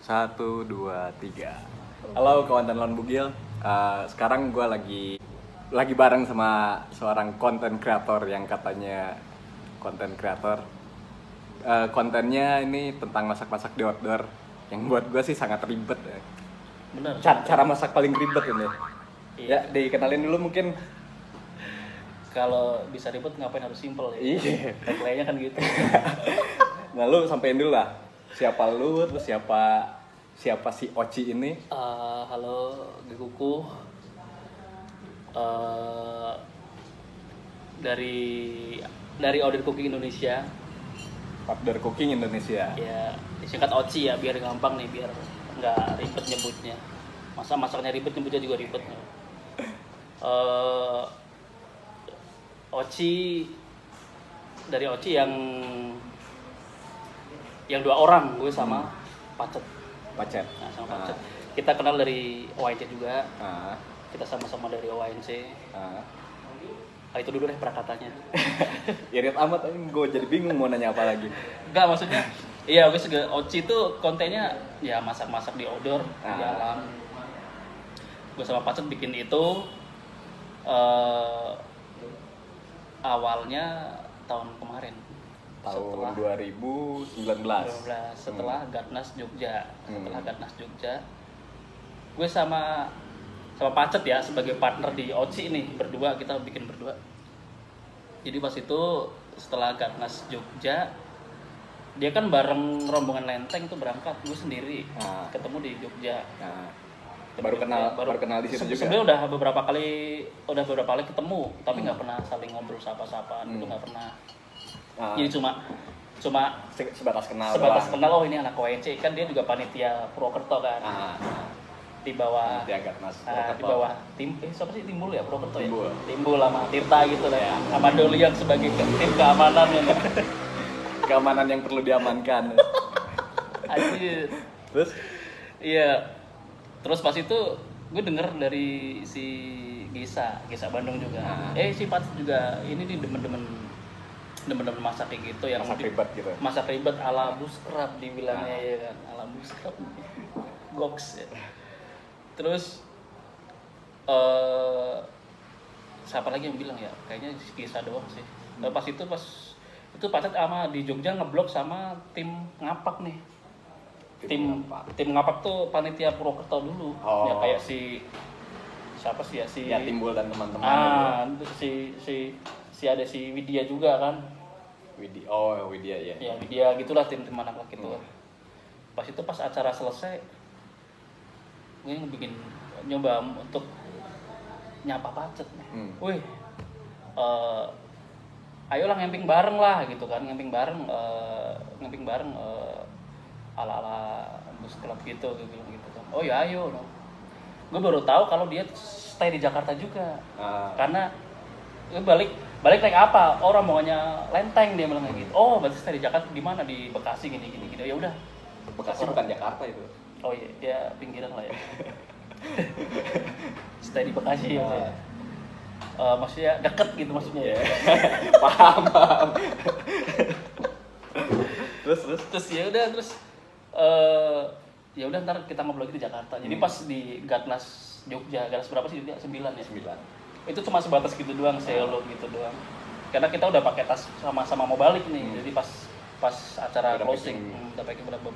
Satu, dua, tiga. Halo kawan dan lawan bugil. Sekarang gue lagi bareng sama seorang konten kreator yang katanya konten kreator. Kontennya ini tentang masak-masak di outdoor. Yang buat gue sih sangat ribet ya. Bener. Cara masak paling ribet ini. Iya. Ya, dikenalin dulu mungkin. Kalau bisa ribet ngapain harus simple ya? Iya. Tagline-nya kan gitu. Nah, lu sampein dulu lah. Siapa lu, terus siapa si Oci ini? Halo, gue Kuku. Dari Order Cooking Indonesia. Outdoor Cooking Indonesia. Ya, disingkat OCI ya biar gampang nih, biar nggak ribet nyebutnya. Masaknya ribet, nyebutnya juga ribet. Oci dari Oci yang dua orang, gue sama Pacet. Pacet. Nah, sama Pacet. Kita kenal dari OINC juga. Ah, Kita sama-sama dari OINC. ah. Itu dulu deh perkatanya. Irit amat, gue jadi bingung mau nanya apa lagi. Enggak, maksudnya iya, oke, Oci itu kontennya ya masak-masak di outdoor, di alam. Gue sama Pacet bikin itu awalnya tahun kemarin. Tahun 2019. Setelah Gatnas Jogja. Gue sama Pacet ya sebagai partner di Oci nih, kita bikin berdua. Jadi pas itu setelah Gatnas Jogja, dia kan bareng rombongan Lenteng tuh berangkat, gue sendiri ketemu di Jogja. Baru kenal di situ juga. Sebenarnya udah beberapa kali ketemu, tapi nggak pernah saling ngobrol sapa-sapaan, itu nggak pernah. Jadi cuma sebatas kenal. Oh ini anak ONC, kan dia juga panitia Purwokerto kan. Di bawah tim siapa sih, Timbul ya, Purwokerto ya. Timbul sama Tirta gitu lah ya. Sama Doli yang sebagai tim keamanan ya. Keamanan yang perlu diamankan. Anjir. Terus? Iya. Terus pas itu gue denger dari si Gisa Bandung juga. Si Pat juga ini nih demen-demen masak kayak gitu, yang masak ribet gitu. Masak ribet ala buskrap dibilangnya ya kan, ala buskrap. Goks ya. Terus siapa lagi yang bilang ya? Kayaknya Gisa doang sih. Pas itu Pacet sama di Jogja ngeblok sama tim ngapak nih. Tim ngapak tuh panitia Purwokerto dulu. Ya kayak siapa sih ya, ya Timbul dan teman-teman. Si ada si Widya juga kan. Widya ya. Ya Widya gitulah, tim anak laki itu. Pas acara selesai, gue nyoba untuk nyapa Pacet nih. Wih, ayolah ngemping bareng lah gitu kan, ngemping bareng ala bus club gitu, gue bilang gitu kan. Oh ya ayo, no. Gue baru tahu kalau dia stay di Jakarta juga, karena gue balik naik apa? Oh rombongannya Lenteng, dia bilang kayak gitu. Oh berarti stay di Jakarta, di mana? Di Bekasi gini. Ya udah. Bekasi bukan Jakarta itu. Oh iya, dia pinggiran lah ya. Stay di Bekasi ya. Maksudnya deket gitu maksudnya ya. Paham. Terus ya udah ntar kita ngobrol lagi di Jakarta. Jadi pas di Gatnas Jogja, Gatnas berapa sih? 9 ya? 9. Itu cuma sebatas gitu doang, selo gitu doang. Karena kita udah pakai tas sama-sama mau balik nih. Jadi pas acara closing udah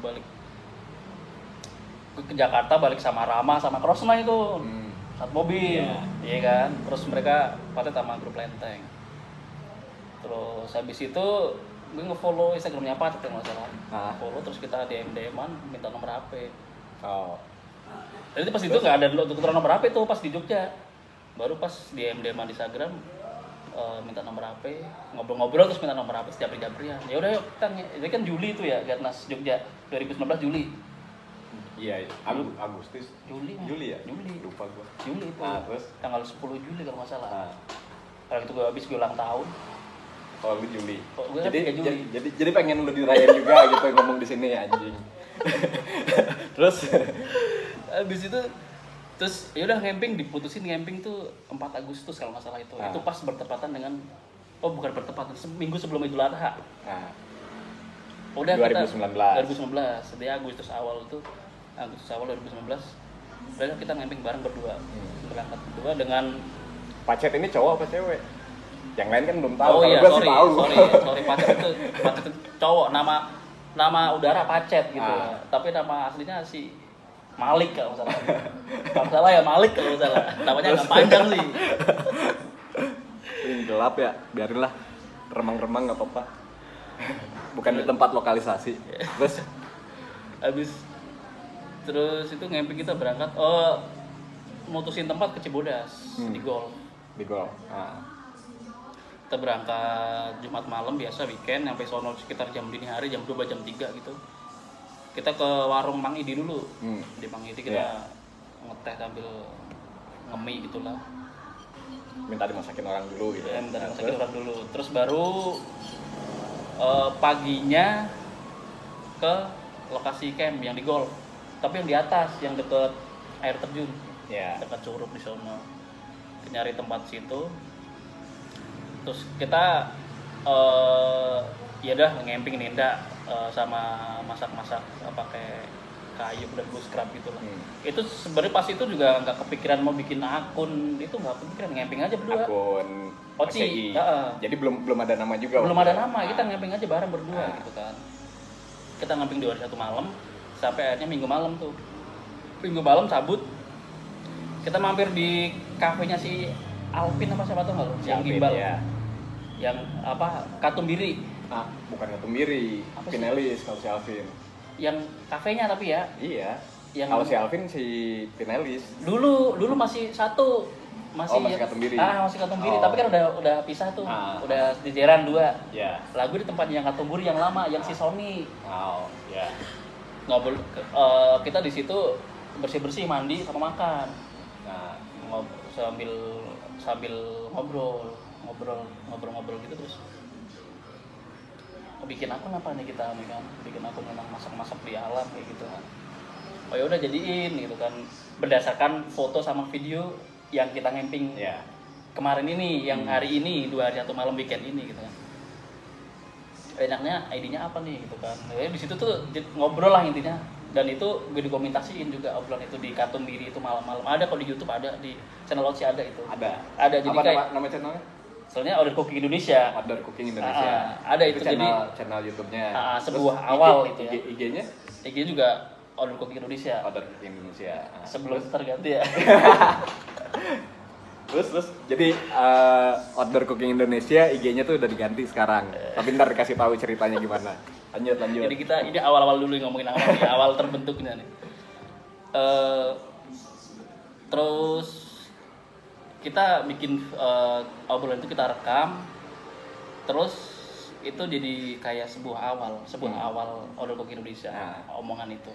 balik. Ke Jakarta balik sama Rama sama Krosna itu. Satu mobil. Iya kan? Terus mereka Pacet sama grup Lenteng. Terus habis itu gue nge-follow Instagramnya Pacet yang nggak salah. Follow, terus kita DM-an minta nomor HP. Jadi pas itu nggak ada tukeran nomor HP tuh pas di Jogja. Baru pas DM-an di Instagram minta nomor HP, ngobrol-ngobrol terus minta nomor HP, japri-japrian. Ya udah yuk kita, ini kan Juli itu ya, Gatnas Jogja 2019 Juli. Iya, Agustus. Juli ya? Juli. Lupa gua. Juli itu. Terus tanggal 10 Juli kalau nggak salah. Kalau itu gue ulang tahun. Oh, lu Juli. Jadi pengen lu dirayain juga gitu ngomong di sini anjing. Terus habis itu ya udah diputusin camping tuh 4 Agustus kalau nggak salah itu. Itu pas bertepatan dengan bukan bertepatan, seminggu sebelum Idul Adha. Udah 2019. Dia Agustus awal tuh Agustus awal 2019 udah kita camping bareng berdua. Berangkat berdua dengan Pacet ini cowok apa cewek? Yang lain kan belum tahu. Oh iya, Gua sih tahu. sorry Pacet itu cowok, nama udara Pacet gitu. Tapi nama aslinya si Malik kalau nggak salah. Kalau nggak salah ya Malik kalau nggak salah. Namanya agak panjang sih. Ini gelap ya, biarinlah. Remang-remang nggak apa-apa. Bukan di tempat lokalisasi. Terus itu camping kita berangkat. Mutusin tempat ke Cibodas di Golf. Di Golf. Kita berangkat Jumat malam biasa weekend sampai sono sekitar jam dini hari jam 2 jam 3 gitu. Kita ke warung Mang Idi dulu. Di Mang Idi kita ngeteh sambil ngemi gitulah. Minta dimasakin orang dulu gitu. Minta dimasakin orang dulu. Terus baru paginya ke lokasi camp yang di Golf. Tapi yang di atas, yang deket air terjun. Dekat Curug di sono. Nyari tempat situ. Terus kita ya udah ngamping nenda sama masak-masak pakai kayu dan blue scrub gitu lah. Itu sebenarnya pas itu juga nggak kepikiran mau bikin akun, itu nggak kepikiran, ngamping aja berdua. Akun Oci. Jadi belum ada nama juga. Belum ada nama, kita ngamping aja bareng berdua gitu kan. Kita ngamping 2 hari 1 malam sampai akhirnya Minggu malam tuh. Minggu malam cabut. Kita mampir di kafenya si Alvin apa siapa tuh nggak? Yang gimbal. Ya. Yang apa? Katumbiri. Bukan Katumbiri, Pinelis kalau si Alvin. Yang kafenya tapi ya. Iya. Yang kalau si Alvin si Pinelis. Dulu masih satu. Masih Katumbiri. Masih Katumbiri, tapi kan udah pisah tuh. Udah di Jeran 2. Iya. Lagu di tempatnya yang Katumbiri yang lama, yang si Sony. Iya. Ngobrol kita di situ bersih-bersih, mandi sama makan. Sambil ngobrol gitu terus bikin akun apa nih kita nih kan, bikin akun memang masak-masak di alam kayak gitu kan. Oh ya udah jadiin gitu kan, berdasarkan foto sama video yang kita camping kemarin ini, yang hari ini 2 hari 1 malam weekend ini gitu kan. Enaknya ID-nya apa nih gitu kan. Di situ tuh ngobrol lah intinya. Dan itu gue dokumentasiin juga obrolan itu di Katumbiri itu malam-malam. Ada kok di YouTube, ada di channel Oci ada itu. Ada jadi apa kayak nama channelnya? Soalnya Order Cooking Indonesia. Order Cooking Indonesia. Ada itu channel YouTube-nya. Sebuah awal itu ya. IG-nya? IG juga Order Cooking Indonesia. Order Cooking Indonesia. Sebelum terganti ya. Terus jadi Order Cooking Indonesia IG-nya tuh udah diganti sekarang. Tapi ntar dikasih tahu ceritanya gimana. Lanjut. Jadi kita ini awal-awal dulu ngomongin awal terbentuknya nih. Terus kita bikin obrolan itu kita rekam. Terus itu jadi kayak sebuah awal Order Cooking Indonesia. Omongan itu.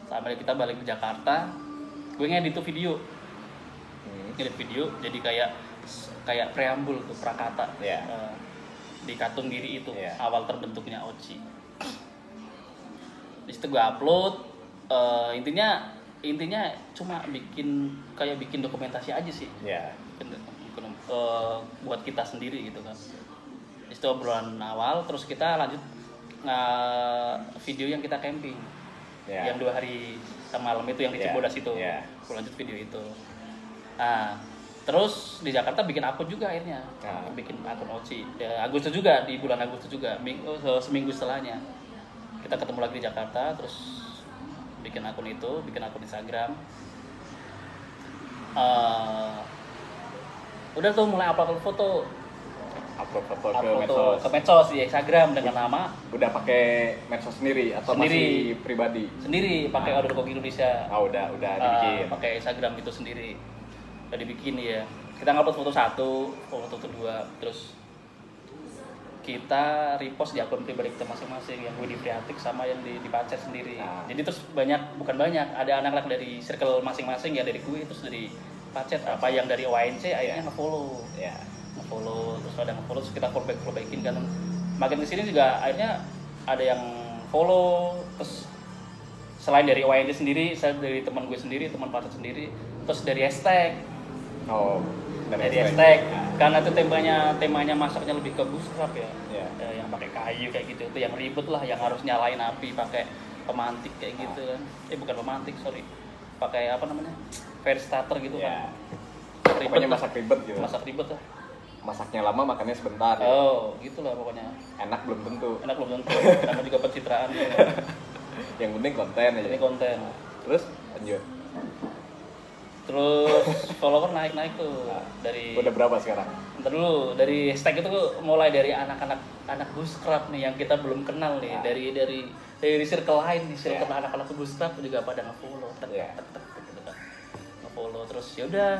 Sampai kita balik ke Jakarta, gue ngedit itu video. Ngedit video jadi kayak preambul tuh, prakata. Di Katumbiri itu awal terbentuknya Oci. Di situ gue upload, intinya cuma bikin dokumentasi aja sih. Buat kita sendiri gitu kan. Di situ obrolan awal, terus kita lanjut video yang kita camping, yang 2 hari malam itu yang di Cibodas itu. Gue lanjut video itu. Terus di Jakarta bikin akun juga akhirnya, bikin akun Oci. Agustus juga, di bulan Agustus juga, seminggu setelahnya kita ketemu lagi di Jakarta, terus bikin akun Instagram. Udah tuh mulai upload foto ke medsos di Instagram dengan nama. Udah pakai medsos sendiri atau masih pribadi? Sendiri, pakai Order Cooking Indonesia. Udah dibikin. Pakai Instagram itu sendiri. Udah dibikin ya. Kita ngupload foto 1, foto 2, terus kita repost di akun pribadi kita masing-masing, yang gue di Priatik sama yang di Pacet sendiri. Jadi terus bukan banyak, ada anak-anak dari circle masing-masing ya, dari gue terus dari Pacet, apa yang dari ONC akhirnya nge-follow. Terus ada nge-follow, terus kita fallbackin kan. Makin kesini juga akhirnya ada yang follow, terus selain dari ONC sendiri, saya dari teman gue sendiri, teman Pacet sendiri, terus dari hashtag. Dari hashtag, karena itu temanya masaknya lebih ke bushcraft ya. Yang pakai kayu kayak gitu, itu yang ribet lah, yang harus nyalain api pakai pemantik kayak gitu kan. Bukan pemantik, sorry. Pakai apa namanya? Fire starter gitu Ya. kan. Pokoknya Lah. masak ribet gitu. Masak ribet lah. Masaknya lama, makannya sebentar. Ya. Oh, gitulah pokoknya. Enak belum tentu. Enak belum tentu. Nama juga pencitraan gitu. Yang penting konten aja. Ini konten. Terus lanjut. Terus follower naik tuh dari Udah berapa sekarang? Ntar dulu, dari hashtag itu mulai dari anak Bootstrap nih yang kita belum kenal nih, dari circle lain nih, circle anak-anak Bootstrap juga pada nge-follow, gitu kan. Nge-follow terus ya udah.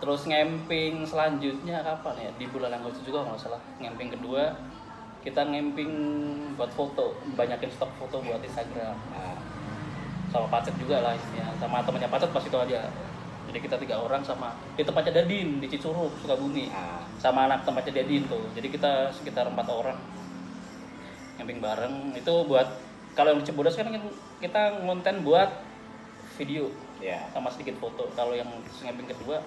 Terus ngemping selanjutnya kapan ya? Di bulan Agustus juga nggak salah. Ngemping kedua kita ngemping buat foto, banyakin stok foto buat Instagram. Sama Pacet juga lah istilahnya, sama temannya Pacet pas itu aja. Jadi kita 3 orang sama di tempatnya Dadin di Cicurug Sukabumi, sama anak tempatnya Dadin tuh. Jadi kita sekitar 4 orang camping bareng. Itu buat kalau yang di Cibodas kan kita ngonten buat video sama sedikit foto. Kalau yang camping kedua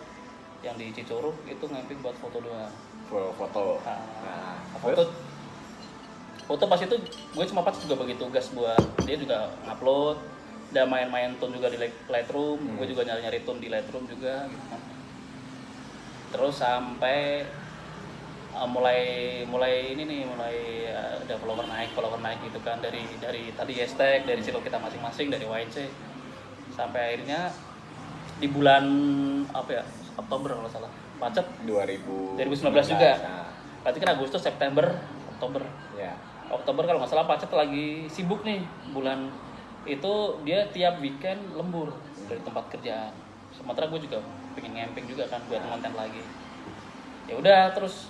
yang di Cicurug itu camping buat foto doang. Foto. Foto pas itu gue cuma Pacet juga bagi tugas buat dia juga ngupload. Udah main-main tone juga di Lightroom, gue juga nyari-nyari tone di Lightroom juga gitu kan. Terus sampai mulai ini nih, ada follower naik gitu kan dari tadi hashtag, dari circle kita masing-masing, dari YC. Sampai akhirnya di bulan apa ya? Oktober kalau salah. Pacet 2019 juga. Berarti kan Agustus, September, Oktober. Ya. Oktober kalau nggak salah Pacet lagi sibuk nih bulan itu, dia tiap weekend lembur dari tempat kerjaan. Sementara gue juga pengen ngemping juga kan buat konten lagi. Ya udah, terus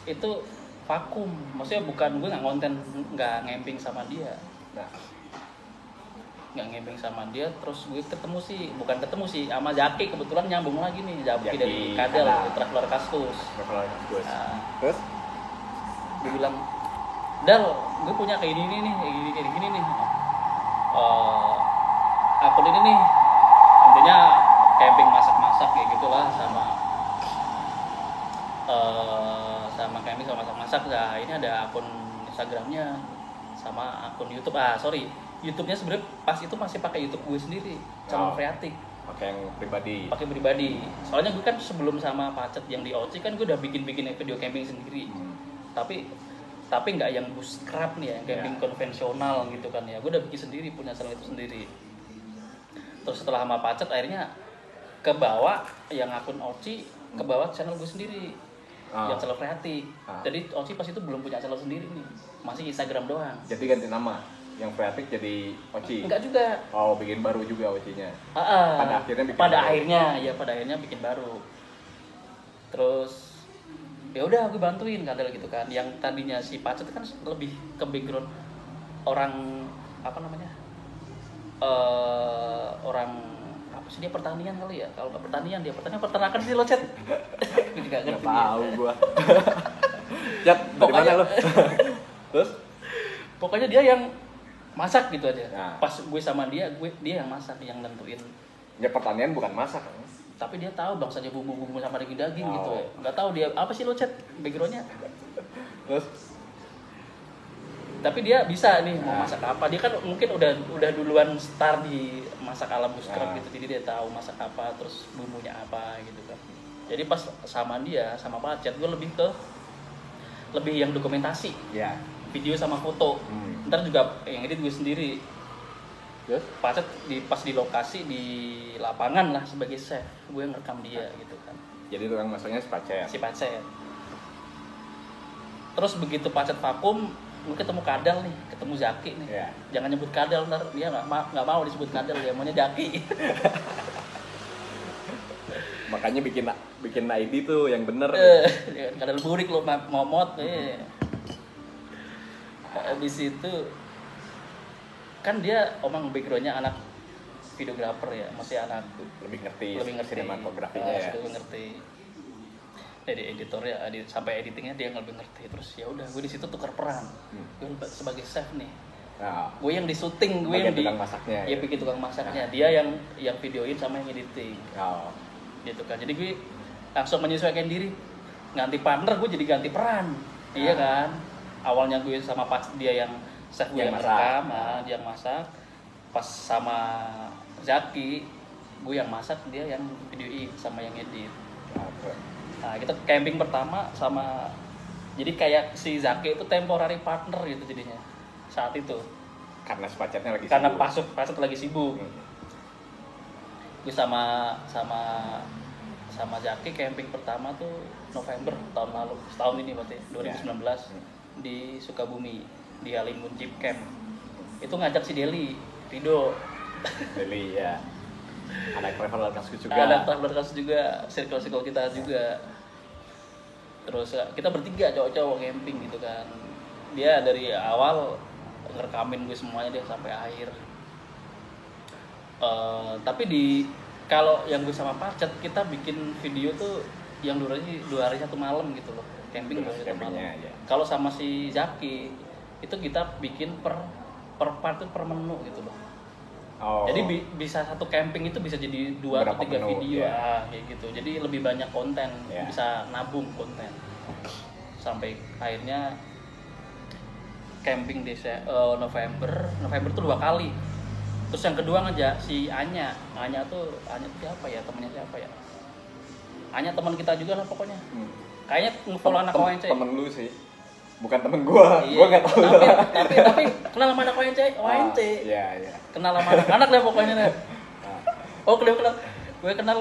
itu vakum. Maksudnya bukan gue nggak ngemping sama dia. Nggak ngemping sama dia, terus gue ketemu sih sama Zaki, kebetulan nyambung lagi nih. Zaki dari Kadal, Traveler Kaskus. Nah, Terus dia bilang, "Dal, gue punya kayak gini nih. Akun ini nih intinya camping masak-masak kayak gitulah, sama camping sama masak-masak. Nah ini ada akun Instagramnya sama akun YouTube. YouTube-nya sebenarnya pas itu masih pakai YouTube gue sendiri, channel kreatif. Pakai yang pribadi. Pakai pribadi. Soalnya gue kan sebelum sama Pacet yang di Oci kan gue udah bikin video camping sendiri. Tapi nggak yang bushcraft nih ya, yang camping konvensional gitu kan ya. Gue udah bikin sendiri, punya channel itu sendiri. Terus setelah sama Pacet akhirnya ke bawah yang akun Oci, ke bawah channel gue sendiri. Yang channel kreatif. Jadi Oci pas itu belum punya channel sendiri nih. Masih Instagram doang. Jadi ganti nama. Yang kreatif jadi Oci. Enggak juga. Oh, bikin baru juga Ocinya. Pada akhirnya bikin baru. Terus ya udah gue bantuin Kadal gitu kan. Yang tadinya si Pacet kan lebih ke background orang apa namanya, orang apa sih, dia pertanian kali ya. Kalau nggak pertanian, dia peternakan sih lo, Cet. Gue juga ngerti. Nggak tahu gua. Cet, dari mana lo? Terus pokoknya dia yang masak gitu aja. Nah. Pas gue sama dia yang masak, yang nentuin. Ya pertanian bukan masak kan? Tapi dia tahu bangsanya bumbu-bumbu sama daging-daging gitu ya. Nggak tahu dia apa sih lo, Cet, backgroundnya. Terus tapi dia bisa nih mau masak apa. Dia kan mungkin udah duluan start di masak ala bushcraft gitu. Jadi dia tahu masak apa, terus bumbunya apa gitu kan. Jadi pas sama dia, sama Pacet, gue lebih yang dokumentasi. ya. Video sama foto. Ntar juga yang edit gue sendiri. Terus Pacet pas di lokasi di lapangan lah sebagai chef, gue ngerekam dia gitu kan. jadi tukang masaknya Si Pacet. Terus begitu Pacet vakum, gue ketemu Kadal nih, ketemu Zaki nih. Jangan nyebut Kadal, ntar dia nggak mau disebut Kadal, dia maunya Zaki. makanya bikin ID tuh yang bener. Kadal burik lo momot. Habis itu kan dia omong backgroundnya anak videografer ya, masih anak lebih ngerti sinematografinya ya. Lebih ngerti. Dari editornya sampai editingnya dia lebih ngerti. Terus ya udah, gue di situ tukar peran. Gue sebagai chef nih. Gue yang di syuting, gue yang tukang masaknya. Iya, bikin tukang masaknya. Dia yang videoin sama yang editing. Gitu kan. Jadi gue langsung menyesuaikan diri. Ganti partner, gue jadi ganti peran. Iya kan. Awalnya gue sama Pacet, dia yang chef gue Yang yang masak. rekam, dia yang masak. Pas sama Zaki, gue yang masak, dia yang videoin sama yang edit. Nah, kita camping pertama sama, jadi kayak si Zaki itu temporary partner gitu jadinya saat itu. Karena sepacetnya lagi Karena sibuk. pasut lagi sibuk. Gue sama Zaki camping pertama tuh November tahun lalu, setahun ini berarti 2019 di Sukabumi di Halimun Jeep Camp. Itu ngajak si Deli, Rido. Deli ya. Anak traveler kasus juga. Ada traveler kasus juga, circle kita juga. Terus kita bertiga cowok-cowok camping gitu kan. Dia dari awal ngerekamin gue semuanya dia sampai akhir. Tapi kalau yang gue sama Pacet, kita bikin video tuh yang durasinya 2 hari 1 malam gitu loh. Camping 2 hari 1 malam. Ya. Kalau sama si Zaki itu kita bikin per part itu per menu gitu loh. Oh. Jadi bisa satu camping itu bisa jadi 2 atau 3 menu, video ya. kayak gitu. Jadi lebih banyak konten, Ya. bisa nabung konten. Sampai akhirnya camping di November tuh 2 kali. Terus yang kedua ngajak si Anya siapa ya, temennya siapa ya? Anya teman kita juga lah pokoknya. Kayaknya nge-follow anak ONC. Temen lu sih. Bukan temen gua. Iya, Gua enggak tahu. Tapi kenal sama anak ONC. Iya. Kenal sama anak lah pokoknya deh. Oh, kenal. Gue kenal.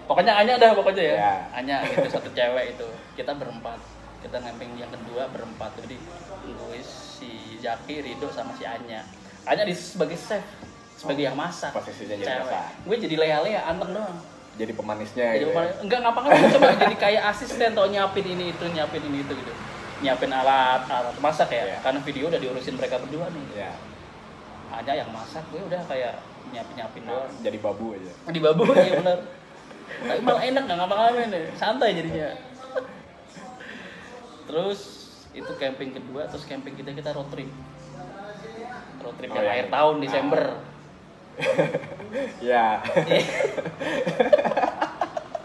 Pokoknya Anya dah pokoknya ya. Ya. Anya gitu, satu cewek itu. Kita berempat. Kita ngamping yang kedua berempat. Jadi gue, si Zaki, Rido sama si Anya. Anya sebagai chef, sebagai yang masak. Posisinya jadi cewek. masak. Gue jadi lea-lea, anteng doang. Jadi pemanisnya Jadi gitu. enggak ngapa-ngapain, cuma jadi kayak asisten atau nyiapin ini itu gitu. Nyiapin alat masak ya. Iya. Karena video udah diurusin mereka berdua nih. Iya. Anya yang masak, gue udah kayak nyiapin doang. Jadi babu aja. Di babu ya benar. Tapi malah enak nggak ngapa-ngapain deh, santai jadinya. Terus itu camping kedua, terus camping kita road trip yang yang akhir tahun Desember. Iya.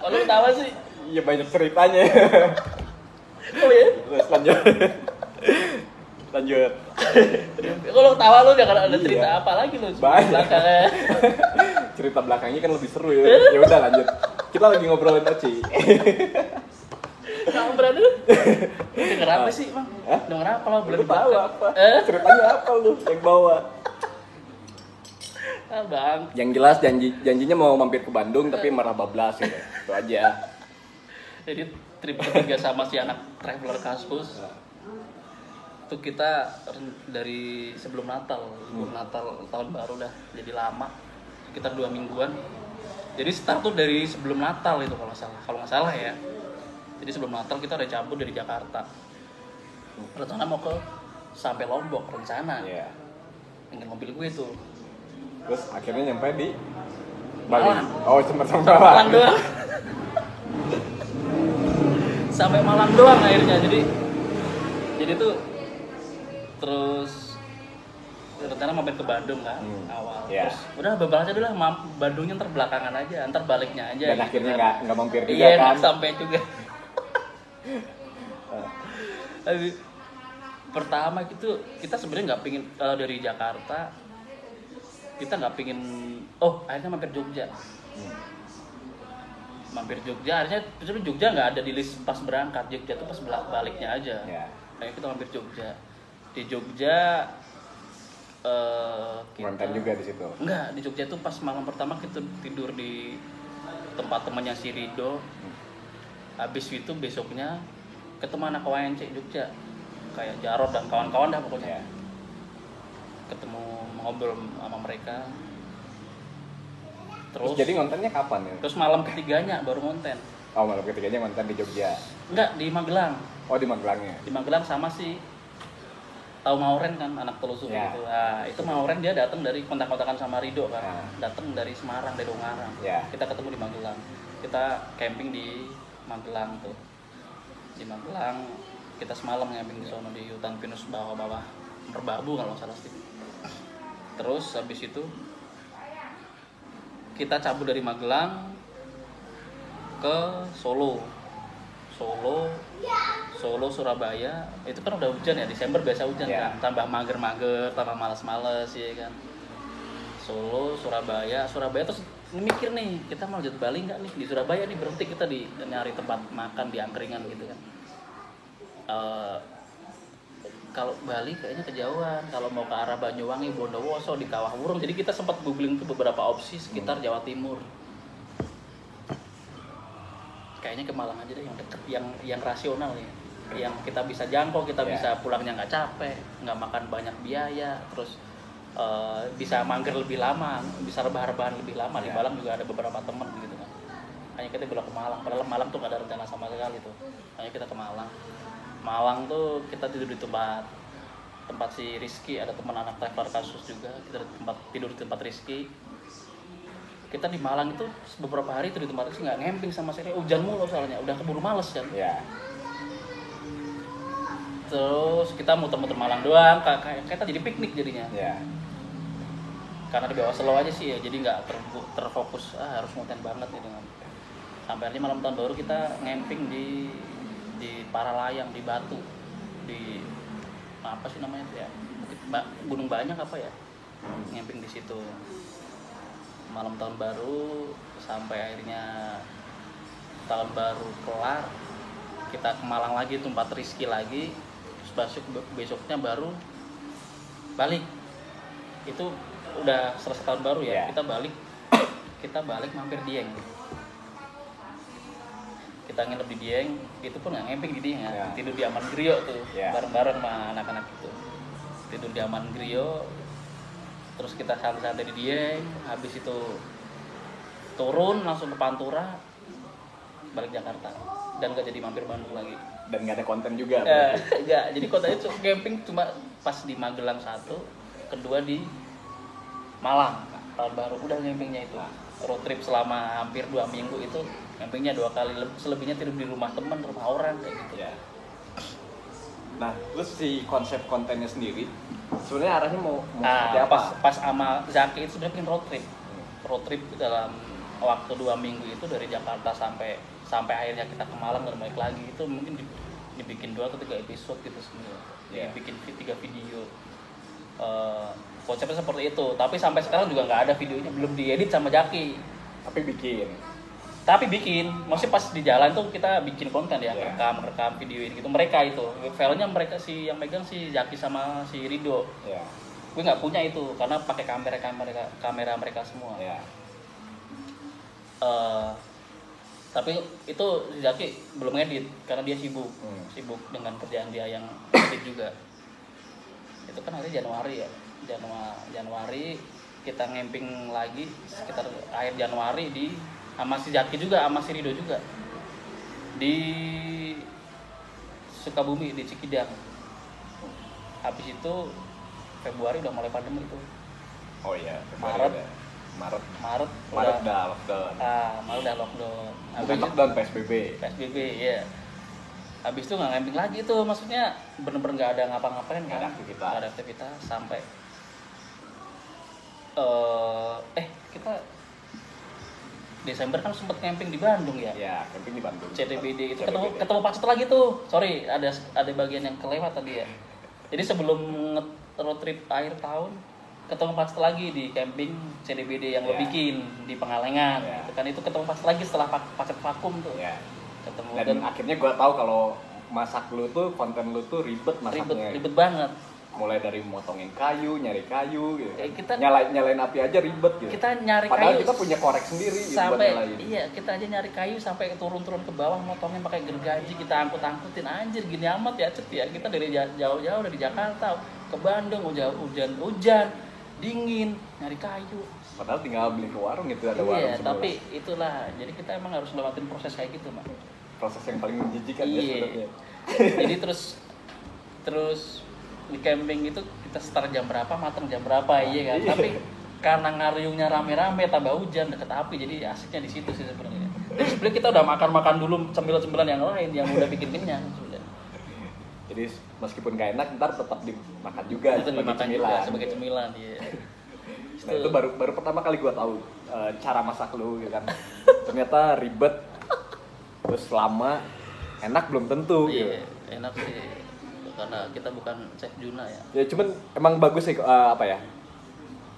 Oh, lu tahu sih? Iya banyak ceritanya. Oh ya? Terus lanjut. Kalau tawa lu udah ada cerita Iya. apa lagi lu? Banyak. Belakangnya. Cerita belakangnya kan lebih seru ya. Ya udah lanjut. Kita lagi ngobrolin Oci. Kamu berani lu? Denger apa sih, Bang? Hah? Denger apa lo? Lu tahu apa? Eh? Ceritanya apa lu yang bawa? Ah, Bang. Yang jelas janjinya mau mampir ke Bandung tapi marah bablas gitu. Itu aja. Jadi trip ketiga sama si anak traveler Kaskus itu kita dari sebelum Natal tahun baru dah, jadi lama sekitar 2 mingguan. Jadi start tuh dari sebelum Natal itu kalau nggak salah ya. Jadi sebelum Natal kita udah cabut dari Jakarta. Rencana mau sampai Lombok rencana. Iya. Dengan mobil gue tuh. Terus akhirnya nyampe di Bali. Malang. Oh, cuma sampai Malang Malang. doang. Sampai Malang doang akhirnya. Jadi tuh terus rencana mampir ke Bandung kan awal. Iya. Terus udah beberapa aja dulu lah, Bandungnya ntar belakangan aja, ntar baliknya aja. Dan gitu akhirnya kan. nggak mampir juga Iya, kan. nggak sampai juga. Aduh. Pertama gitu kita sebenarnya nggak pingin, kalau dari Jakarta kita nggak pingin, akhirnya mampir Jogja. Mampir Jogja, akhirnya Jogja nggak ada di list pas berangkat. Jogja tuh pas baliknya aja. Iya. Akhirnya kita mampir Jogja. Di Jogja Konten juga di situ. enggak, di Jogja tuh pas malam pertama kita tidur di tempat temannya si Rido. Habis itu besoknya ketemu anak ONC Jogja, kayak Jarod dan kawan-kawan dah pokoknya. Iya. Ketemu ngobrol sama mereka. Terus jadi ngontennya kapan ya? Terus malam ketiganya baru konten. Oh, malam ketiganya ngonten di Jogja. Enggak, di Magelang. Oh, di Magelangnya. Di Magelang sama si tahu Mauren kan, anak Telusur Ya. gitu. Nah, itu Mauren dia datang dari kontak-kontakan sama Rido kan. Ya. Datang dari Semarang, dari Ungarang. Ya. Kita ketemu di Magelang. Kita camping di Magelang tuh. Di Magelang kita semalam camping di sono di hutan pinus bawah-bawah Merbabu kalau nggak salah sih. Terus habis itu kita cabut dari Magelang ke Solo. Solo, Surabaya, itu kan udah hujan ya, Desember biasa hujan kan, tambah mager-mager, tambah malas-malas ya kan. Solo, Surabaya terus mikir nih, kita mau lanjut Bali nggak nih, di Surabaya nih berhenti kita di nyari tempat makan di angkringan gitu kan. Kalau Bali kayaknya kejauhan, kalau mau ke arah Banyuwangi, Bondowoso, di Kawah Wurung, jadi kita sempat googling tuh beberapa opsi sekitar Jawa Timur. Kayaknya ke Malang aja deh yang deket, yang rasional ya, yang kita bisa jangkau, kita bisa pulangnya nggak capek, nggak makan banyak biaya, terus bisa mager lebih lama, bisa rebahan lebih lama. Di Malang juga ada beberapa teman gitu kan. Hanya kita bilang ke Malang, padahal Malang tuh nggak ada rencana sama sekali tuh. Hanya kita ke Malang tuh kita tidur di tempat si Rizky, ada teman anak traveler kasus juga, kita tidur di tempat Rizky. Kita di Malang itu beberapa hari itu di tempat Rizky nggak ngemping sama sekali, hujan mulu soalnya, udah keburu males kan. Terus kita muter-muter Malang doang, kayak kita jadi piknik jadinya. Karena di bawah slow aja sih ya, jadi nggak terfokus harus konten banget gitu kan. Sampai akhirnya malam tahun baru kita ngemping di Paralayang, di Batu, di apa sih namanya tuh ya, Gunung Banyak apa ya, ngemping di situ malam tahun baru. Sampai akhirnya tahun baru kelar, kita ke Malang lagi, tempat Rizky lagi, terus besoknya baru balik. Itu udah selesai tahun baru ya, kita balik mampir Dieng. Kita nginep di Dieng, itu pun nggak ngemping di Dieng ya. Tidur di Aman Griyo tuh, bareng-bareng sama anak-anak itu. Tidur di Aman Griyo, terus kita santai-santai di Dieng. Habis itu turun langsung ke Pantura, balik Jakarta, dan nggak jadi mampir Bandung lagi. Dan nggak ada konten juga. Nggak, jadi kontennya camping cuma pas di Magelang satu, kedua di Malang tahun baru, udah campingnya itu. Road trip selama hampir 2 minggu itu campingnya 2 kali, selebihnya tidur di rumah teman, rumah orang kayak gitu. Nah, terus si konsep kontennya sendiri sebenarnya arahnya mau seperti apa? Pas sama Zaki itu sebenarnya bikin road trip dalam waktu 2 minggu itu, dari Jakarta sampai akhirnya kita ke Malang dan balik lagi. Itu mungkin dibikin 2 atau 3 episode gitu semua. Dibikin 3 video. Konsepnya seperti itu, tapi sampai sekarang juga nggak ada videonya, belum diedit sama Jaki. Tapi bikin, maksudnya pas di jalan tuh kita bikin konten ya, rekam videoin gitu. Mereka itu, filenya mereka sih yang megang, si Jaki sama si Rido. Gue nggak punya itu karena pakai kamera mereka semua. Tapi itu si Jaki belum edit karena dia sibuk dengan kerjaan dia yang edit juga. Itu kan hari Januari ya. Januari kita ngemping lagi sekitar akhir Januari sama si Jaki juga, sama si Rido juga di Sukabumi, di Cikidang. Habis itu Februari udah mulai pandemi itu. Maret udah lockdown. Maret udah lockdown. Habis lockdown PSBB ya. Habis itu nggak ngemping lagi tuh, maksudnya bener-bener nggak ada ngapa-ngapain kan, nggak ada aktivitas sampai kita Desember kan sempet camping di Bandung ya. Camping di Bandung. CTBD itu ketemu Pacet lagi tuh. Sorry, ada bagian yang kelewat tadi ya. Jadi sebelum road trip akhir tahun ketemu Pacet lagi di camping CTBD yang lo bikin di Pengalengan. Gitu kan, itu ketemu Pacet lagi setelah Pacet vakum tuh. Ketemu dan akhirnya gue tahu kalau masak lu tuh, konten lu tuh ribet masaknya. Ribet banget. Mulai dari motongin kayu, nyari kayu gitu. Kita nyalain api aja ribet gitu. Kita nyari padahal kayu. Kita punya korek sendiri sampai gitu, kita aja nyari kayu sampai turun ke bawah, motongin pakai gergaji, kita angkutin, anjir gini amat ya Cet ya. Kita dari jauh-jauh dari Jakarta ke Bandung, hujan, dingin, nyari kayu. Padahal tinggal beli ke warung gitu, ada warung sebelah. Tapi itulah, jadi kita emang harus lewatin proses kayak gitu, Mak. Proses yang paling menjijikan ya sebenarnya. Jadi terus di camping itu kita start jam berapa, matang jam berapa, kan. Tapi karena ngariungnya rame-rame, tambah hujan, deket api, jadi asiknya di situ sih sebenarnya. Jadi sebenarnya kita udah makan dulu cemilan-cemilan yang lain yang udah bikin kenyang sebenarnya. Jadi meskipun gak enak, ntar tetap dimakan juga sebagai cemilan. Nah itu baru pertama kali gue tahu cara masak lu gitu kan. Ternyata ribet, terus lama, enak belum tentu gitu. Iya, enak sih karena kita bukan chef Juna ya. Ya cuman emang bagus sih apa ya,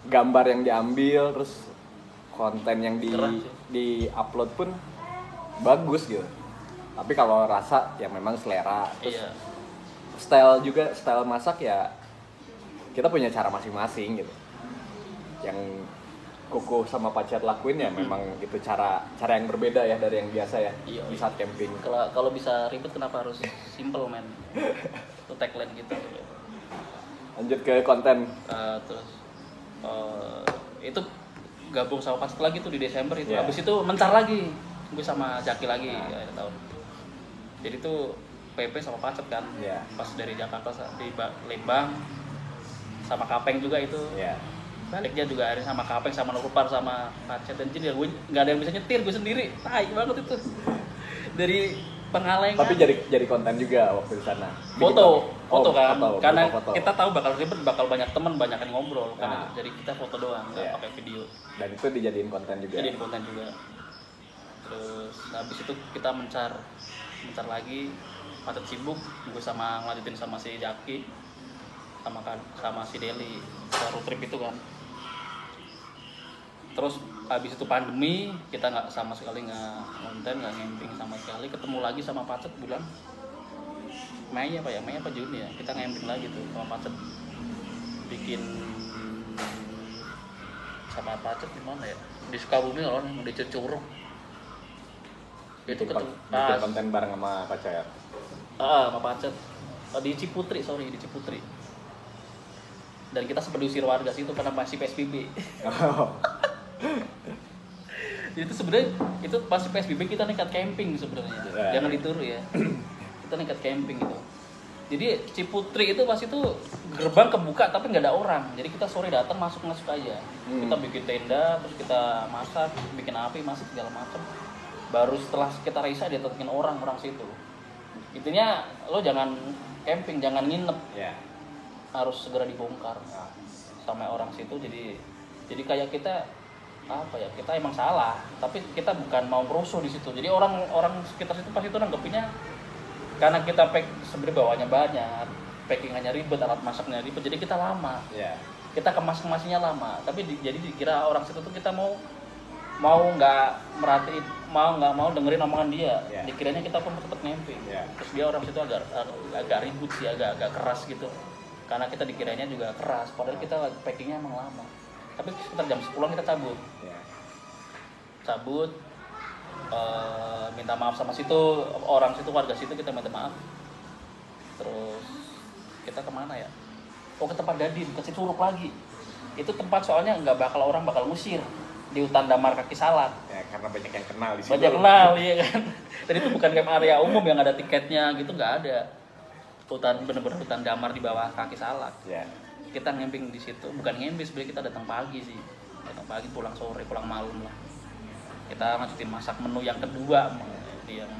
gambar yang diambil terus konten yang Keren sih. di upload pun bagus gitu. Tapi kalau rasa ya memang selera, terus Iya. style masak ya kita punya cara masing-masing gitu. Yang Kuku sama Pacar lakuin ya memang itu cara yang berbeda ya dari yang biasa ya. Iya. Di saat camping. Kalau bisa ribet kenapa harus simple men? Itu tagline kita. Lanjut ke konten. Terus itu gabung sama Pacet lagi tuh di Desember itu. Yeah. Habis itu mencar lagi. Gue sama Jaki lagi akhir tahun. Jadi tuh PP sama Pacet kan. Yeah. Pas dari Jakarta di Lembang sama Kapeng juga itu. Ya. Baliknya juga ada sama Kapeng sama Nurupar sama Pacet dan Jin ya gue nggak ada yang bisa nyetir, gue sendiri. Tai banget itu. Dari Pengalengan. Tapi jadi konten juga waktu di sana. Foto kan. Karena foto. kita tahu bakal ribet, bakal banyak teman, banyak yang ngobrol. Karena Nah. jadi kita foto doang, nggak Iya. pakai video. Dan itu dijadiin konten juga. Jadi konten juga. Terus habis itu kita mencar lagi. Pacet sibuk, gue sama ngelanjutin sama si Jaki, sama si Deli, road trip itu kan. Terus habis itu pandemi, kita nggak sama sekali nggak konten, nggak camping sama sekali. Ketemu lagi sama Pacet bulan Mei apa Juni ya, kita camping lagi tuh sama Pacet, bikin sama Pacet di mana ya, di Sukabumi loh, di Curug itu bikin ketemu bikin konten bareng sama Pacar. sama Pacet. Di Ciputri dan kita sempat diusir warga situ karena masih PSBB. Jadi itu sebenarnya itu pas PSBB kita nekat camping sebenarnya. Yeah. Jangan ditiru ya. Kita nekat camping gitu. Jadi Ciputri itu pas itu gerbang kebuka tapi nggak ada orang. Jadi kita sore datang masuk aja. Kita bikin tenda, terus kita masak, bikin api, masak segala macam. Baru setelah kita reisa dia datengin orang situ. Intinya lo jangan camping, jangan nginep. Ya. Harus segera dibongkar sama orang situ. Jadi kayak kita apa ya, kita emang salah tapi kita bukan mau merusuh di situ. Jadi orang sekitar situ pas itu nanggepinnya karena kita sebenarnya bawanya banyak, packingannya ribet, alat masaknya ribet, jadi kita lama. Ya. Kita kemas-kemasinya lama, tapi jadi dikira orang situ tuh kita mau nggak merhatiin, mau dengerin omongan dia. Yeah. Dikiranya kita pun tetap camping. Yeah. Terus dia orang situ agak ribut sih, agak keras gitu. Karena kita dikiranya juga keras, padahal kita packingnya emang lama. Tapi sekitar jam 10 kita cabut. Ya. Minta maaf sama situ, orang situ, warga situ, kita minta maaf. Terus kita kemana ya? Oh, ke tempat Dadin, ke Curug lagi. Itu tempat soalnya orang bakal ngusir di hutan Damar Kaki Salak. Ya, karena banyak yang kenal di situ. Banyak kenal, iya kan. Dan itu bukan camp area umum yang ada tiketnya gitu, nggak ada. Bener-bener hutan damar di bawah Kaki Salak. Ya. Kita camping di situ, bukan camping sebenarnya, kita datang pagi sih. Datang pagi, pulang sore, pulang malam lah. Kita lanjutin masak menu yang kedua,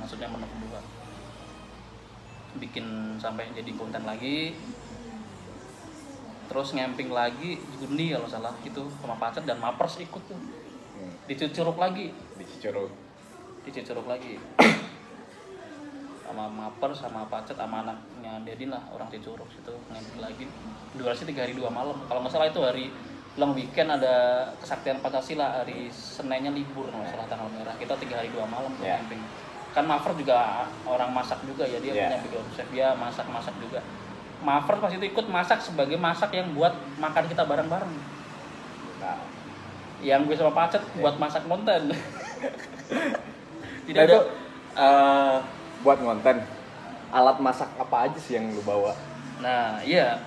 maksudnya menu kedua. Bikin sampai jadi konten lagi. Terus camping lagi di Gundi kalau salah, itu sama Pacet dan Mapers ikut tuh. Di Curug lagi. Di Cicurug lagi. Sama Mapers, sama Pacet, sama anaknya Dedin lah, orang Cicurug situ camping lagi. Durasi 3 hari 2 malam. Kalau nggak salah itu hari long weekend ada kesaktian Pancasila, hari Seninnya libur kalau nggak salah tanggal merah. Kita 3 hari 2 malam tuh camping. Kan Maver juga orang masak juga ya, dia punya video chef, dia masak juga. Maver pas itu ikut masak sebagai masak yang buat makan kita bareng-bareng. Nah, yang gue sama Pacet buat masak konten. Jadi nah, ada itu buat konten alat masak apa aja sih yang lu bawa? Nah, iya.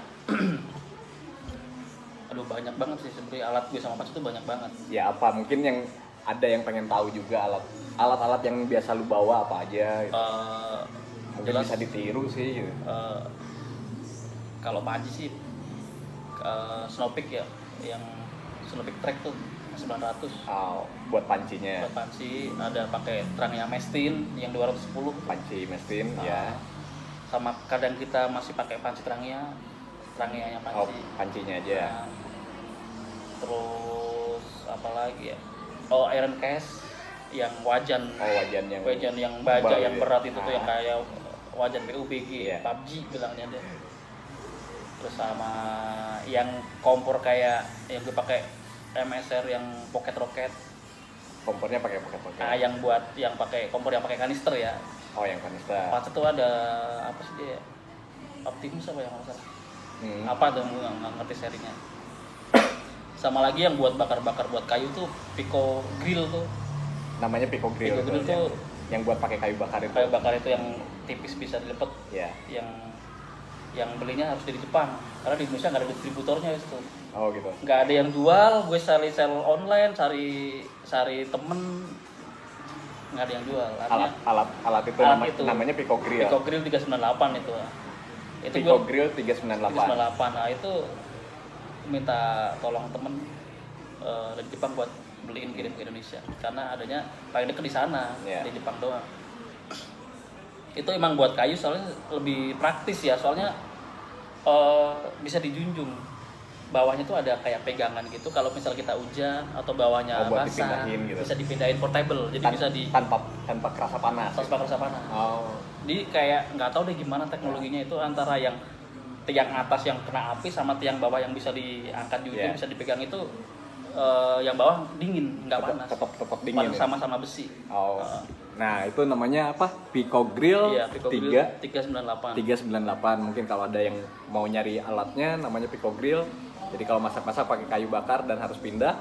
Aduh, banyak banget sih sebenarnya alat gue sama Pacet itu banyak banget. Ya apa mungkin yang ada yang pengen tahu juga alat-alat yang biasa lu bawa apa aja gitu. Mungkin Jelas, bisa ditiru sih gitu. Kalau Panji sih Snowpeak ya, yang Snowpeak track tuh 900. Buat pancinya. Buat panci ada pakai trangnya Mestin yang 210. Panci Mestin ya. Sama kadang kita masih pakai panci trangnya yang panci. Pancinya aja. Terus apa lagi ya? Iron Case yang wajan. Oh, wajan yang baja tebal yang gitu. berat itu tuh yang kayak wajan PUBG, Iya. PUBG bilangnya dia. Terus sama yang kompor kayak yang gue pakai MSR yang pocket rocket. Kompornya pakai pocket. Nah, yang buat yang pakai kompor yang pakai kanister ya. Oh, yang kanister. Pas itu ada apa sih dia? Optimus apa ya nggak salah. Apa tuh nggak ngerti serinya. Sama lagi yang buat bakar-bakar buat kayu tuh Pico Grill tuh. Namanya Pico Grill. Pico Grill tuh yang buat pakai kayu bakar itu. Kayu bakar itu yang tipis bisa dilepet. Iya. Yang belinya harus dari Jepang karena di Indonesia nggak ada distributornya itu. Oh gitu. Nggak ada yang jual, gue sell online, cari temen, nggak ada yang jual. Alat itu namanya Pico Grill. Pico Grill 398 itu. Itu Pico Grill 398. 398. Nah itu minta tolong temen dari Jepang buat beliin kirim ke Indonesia karena adanya paling deket di sana, di Jepang doang. Itu emang buat kayu soalnya lebih praktis ya, soalnya bisa dijunjung. Bawahnya tuh ada kayak pegangan gitu, kalau misal kita hujan atau bawahnya basah gitu. Bisa dipindahin portable, jadi bisa tanpa kerasa panas. Tanpa kerasa panas. Oh. Jadi kayak nggak tahu deh gimana teknologinya itu antara yang tiang atas yang kena api sama tiang bawah yang bisa diangkat di ujung, bisa dipegang itu yang bawah dingin, nggak panas. Tetap dingin. Sama-sama besi. Oh. Nah, itu namanya apa? Pico Grill. Iya, Pico Grill 398. 398. Mungkin kalau ada yang mau nyari alatnya namanya Pico Grill. Jadi kalau masak-masak pakai kayu bakar dan harus pindah,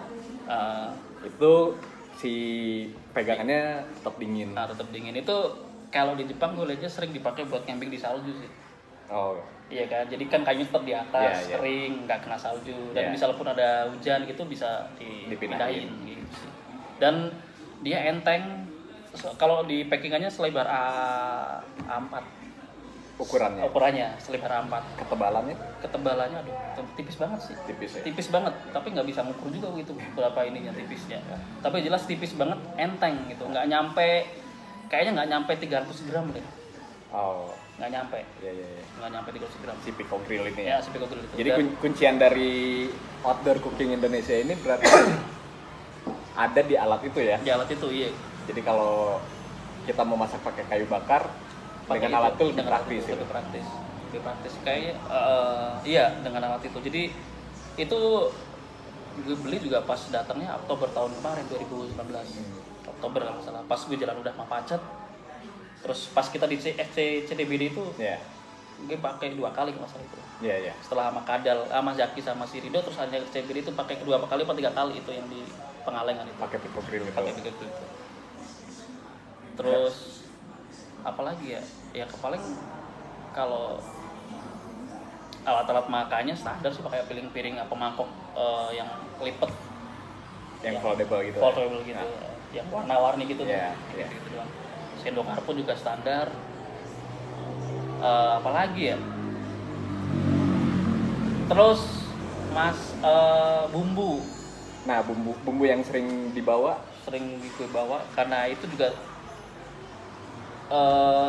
itu si pegangannya tetap dingin. Nah, tetap dingin. Itu kalau di Jepang gue lihatnya sering dipakai buat camping di salju sih. Oh. Iya kan, jadi kan kayu tetap di atas, kering, nggak kena salju. Dan misal pun ada hujan gitu bisa dipindahin gitu sih. Dan dia enteng. Kalau di packingannya selebar A4 ukurannya selebar A4. Ketebalannya aduh tipis banget sih. Tipis banget, tapi nggak bisa ngukur juga gitu berapa ininya tipisnya. Tapi jelas tipis banget, enteng gitu, kayaknya nggak nyampe 300 gram deh. Oh, nggak nyampe. Iya. Nggak nyampe 300 gram. Si Pico Grill ini ya. Si Pico Grill itu. Jadi kuncian dari outdoor cooking Indonesia ini berarti ada di alat itu ya? Di alat itu, iya. Jadi kalau kita mau masak pakai kayu bakar, dengan alat itu lebih praktis. Lebih praktis. Kayaknya iya dengan alat itu. Jadi itu gue beli juga pas datangnya Oktober tahun kemarin 2019. Oktober kalau nggak salah. Pas gue jalan udah mah pacet. Terus pas kita di CDBD itu, gue pakai 2 kali kalau nggak salah itu. Iya. Setelah sama Kadal, sama Zaki sama si Rido, terus hanya CDBD itu pakai 2 kali atau 3 kali itu yang di Pengalengan itu. Pakai Pico Grill itu. Terus apalagi ya? Ya paling kalau alat-alat makannya standar sih pakai piring-piring apa mangkok yang lipet. Yang foldable gitu. Gitu. Yang warna-warni gitu. Gitu doang. Sendok garpu juga standar. Apalagi ya? Terus bumbu. Nah, bumbu yang sering dibawa karena itu juga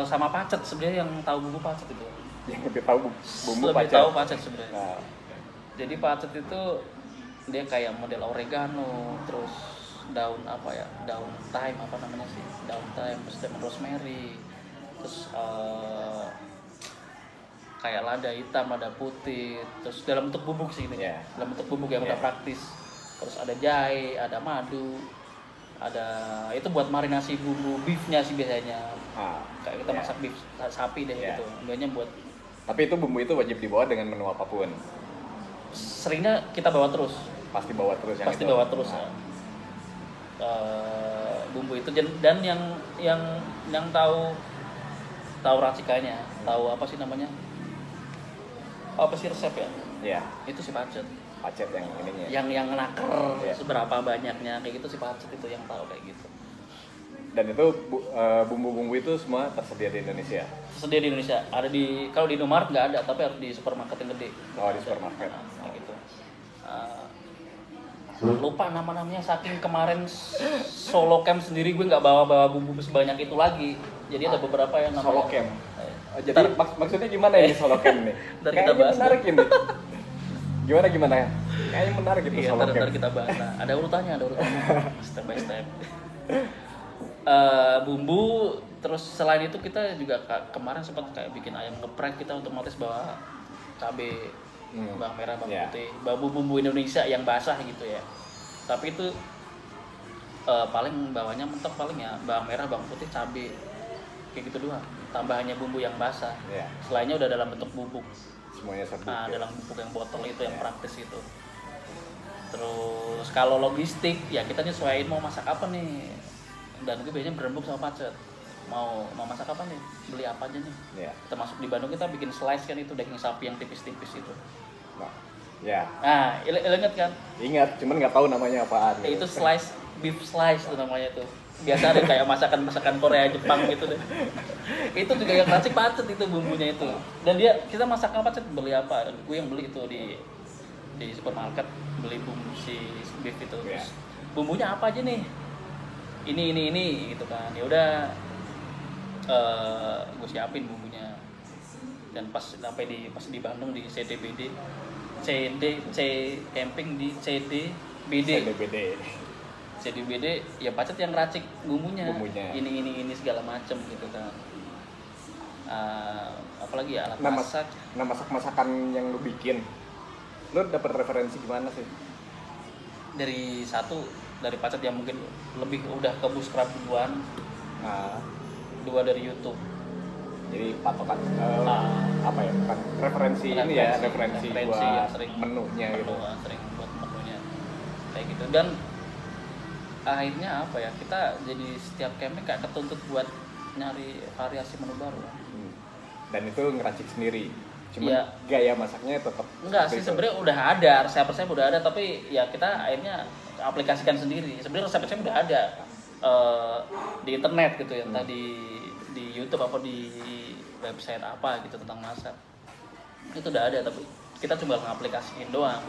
sama pacet sebenarnya, yang tahu bumbu pacet itu. Yang lebih tahu bumbu lebih pacet. Tahu pacet sebenarnya. Nah. Jadi pacet itu dia kayak model oregano, terus daun apa ya? Daun thyme apa namanya sih? Daun thyme, terus daun rosemary. Terus kayak lada hitam, lada putih, terus dalam bentuk bubuk sih gitu. Dalam bentuk bubuk yang udah praktis. Terus ada jahe, ada madu, ada itu buat marinasi bumbu beefnya sih biasanya. Kayak kita masak beef sapi deh gitu. Biasanya buat. Tapi itu bumbu itu wajib dibawa dengan menu apapun. Seringnya kita bawa terus. Pasti bawa terus yang Pasti itu. Bawa terus. Bumbu itu dan yang tahu racikanya, tahu apa sih namanya? Apa sih resep ya? Iya. Itu si pacet yang ininya. Yang naker seberapa banyaknya kayak gitu si pacet itu yang tahu kayak gitu. Dan itu bumbu-bumbu itu semua tersedia di Indonesia. Tersedia di Indonesia. Ada kalau di Indomaret nggak ada, tapi harus di supermarket yang gede. Oh, di supermarket. Kayak gitu. Lupa nama-namanya, saking kemarin solo camp sendiri gue nggak bawa bumbu sebanyak itu lagi. Jadi ada beberapa yang namanya solo camp. Jadi maksudnya gimana ini solo camp nih? Kayaknya menarik ini. Gimana? Kayaknya menarik gitu solo camp. Ntar kita bahas. Ada urutannya, step by step. bumbu. Terus selain itu kita juga kemarin sempat kayak bikin ayam geprek, kita otomatis bawa cabai, bawang merah, bawang putih, bumbu Indonesia yang basah gitu ya. Tapi itu paling bawahnya mentok paling ya bawang merah, bawang putih, cabai, kayak gitu doang. Tambahannya bumbu yang basah. Selainnya udah dalam bentuk bubuk. Semuanya serbuk. Dalam bubuk yang botol itu yang praktis itu. Terus kalau logistik ya kita nyesuaiin mau masak apa nih. Dan gue biasanya berembuk sama pacet. Mau masak apa nih? Beli apa aja nih? Termasuk di Bandung kita bikin slice kan, itu daging sapi yang tipis-tipis itu. Nah, inget kan? Ingat, cuman nggak tahu namanya apaan. Itu slice, beef slice itu namanya tuh. Biasa ada kayak masakan Korea, Jepang gitu deh. Itu juga yang racik pacet itu bumbunya itu. Dan kita masak apa pacet, beli apa? Gue yang beli itu di supermarket, beli bumbu si beef itu. Terus bumbunya apa aja nih? Ini gitu kan. Ya udah gue siapin bumbunya. Dan pas di Bandung di CDBD camping di CDBD ya pacet yang racik bumbunya. Ini segala macem gitu kan. Apalagi ya alat masak. Nah, masakan yang lu bikin, lu dapet referensi gimana sih? Dari pacet yang mungkin lebih udah ke buskrab duluan. 2 dari YouTube. Jadi patokan apa ya? Bukan referensi buat yang sering menunya gitu. Sering buat menunya kayak gitu. Dan akhirnya apa ya? Kita jadi setiap camping kayak ketuntut buat nyari variasi menu baru. Dan itu ngeracik sendiri. Cuma gaya masaknya tetap enggak sih, sebenarnya udah ada, resep-resep udah ada, tapi ya kita akhirnya aplikasikan sendiri. Sebenarnya resep-resep udah ada di internet gitu ya, entah di YouTube apa di website apa gitu tentang masak. Itu udah ada, tapi kita cuma ngaplikasiin doang.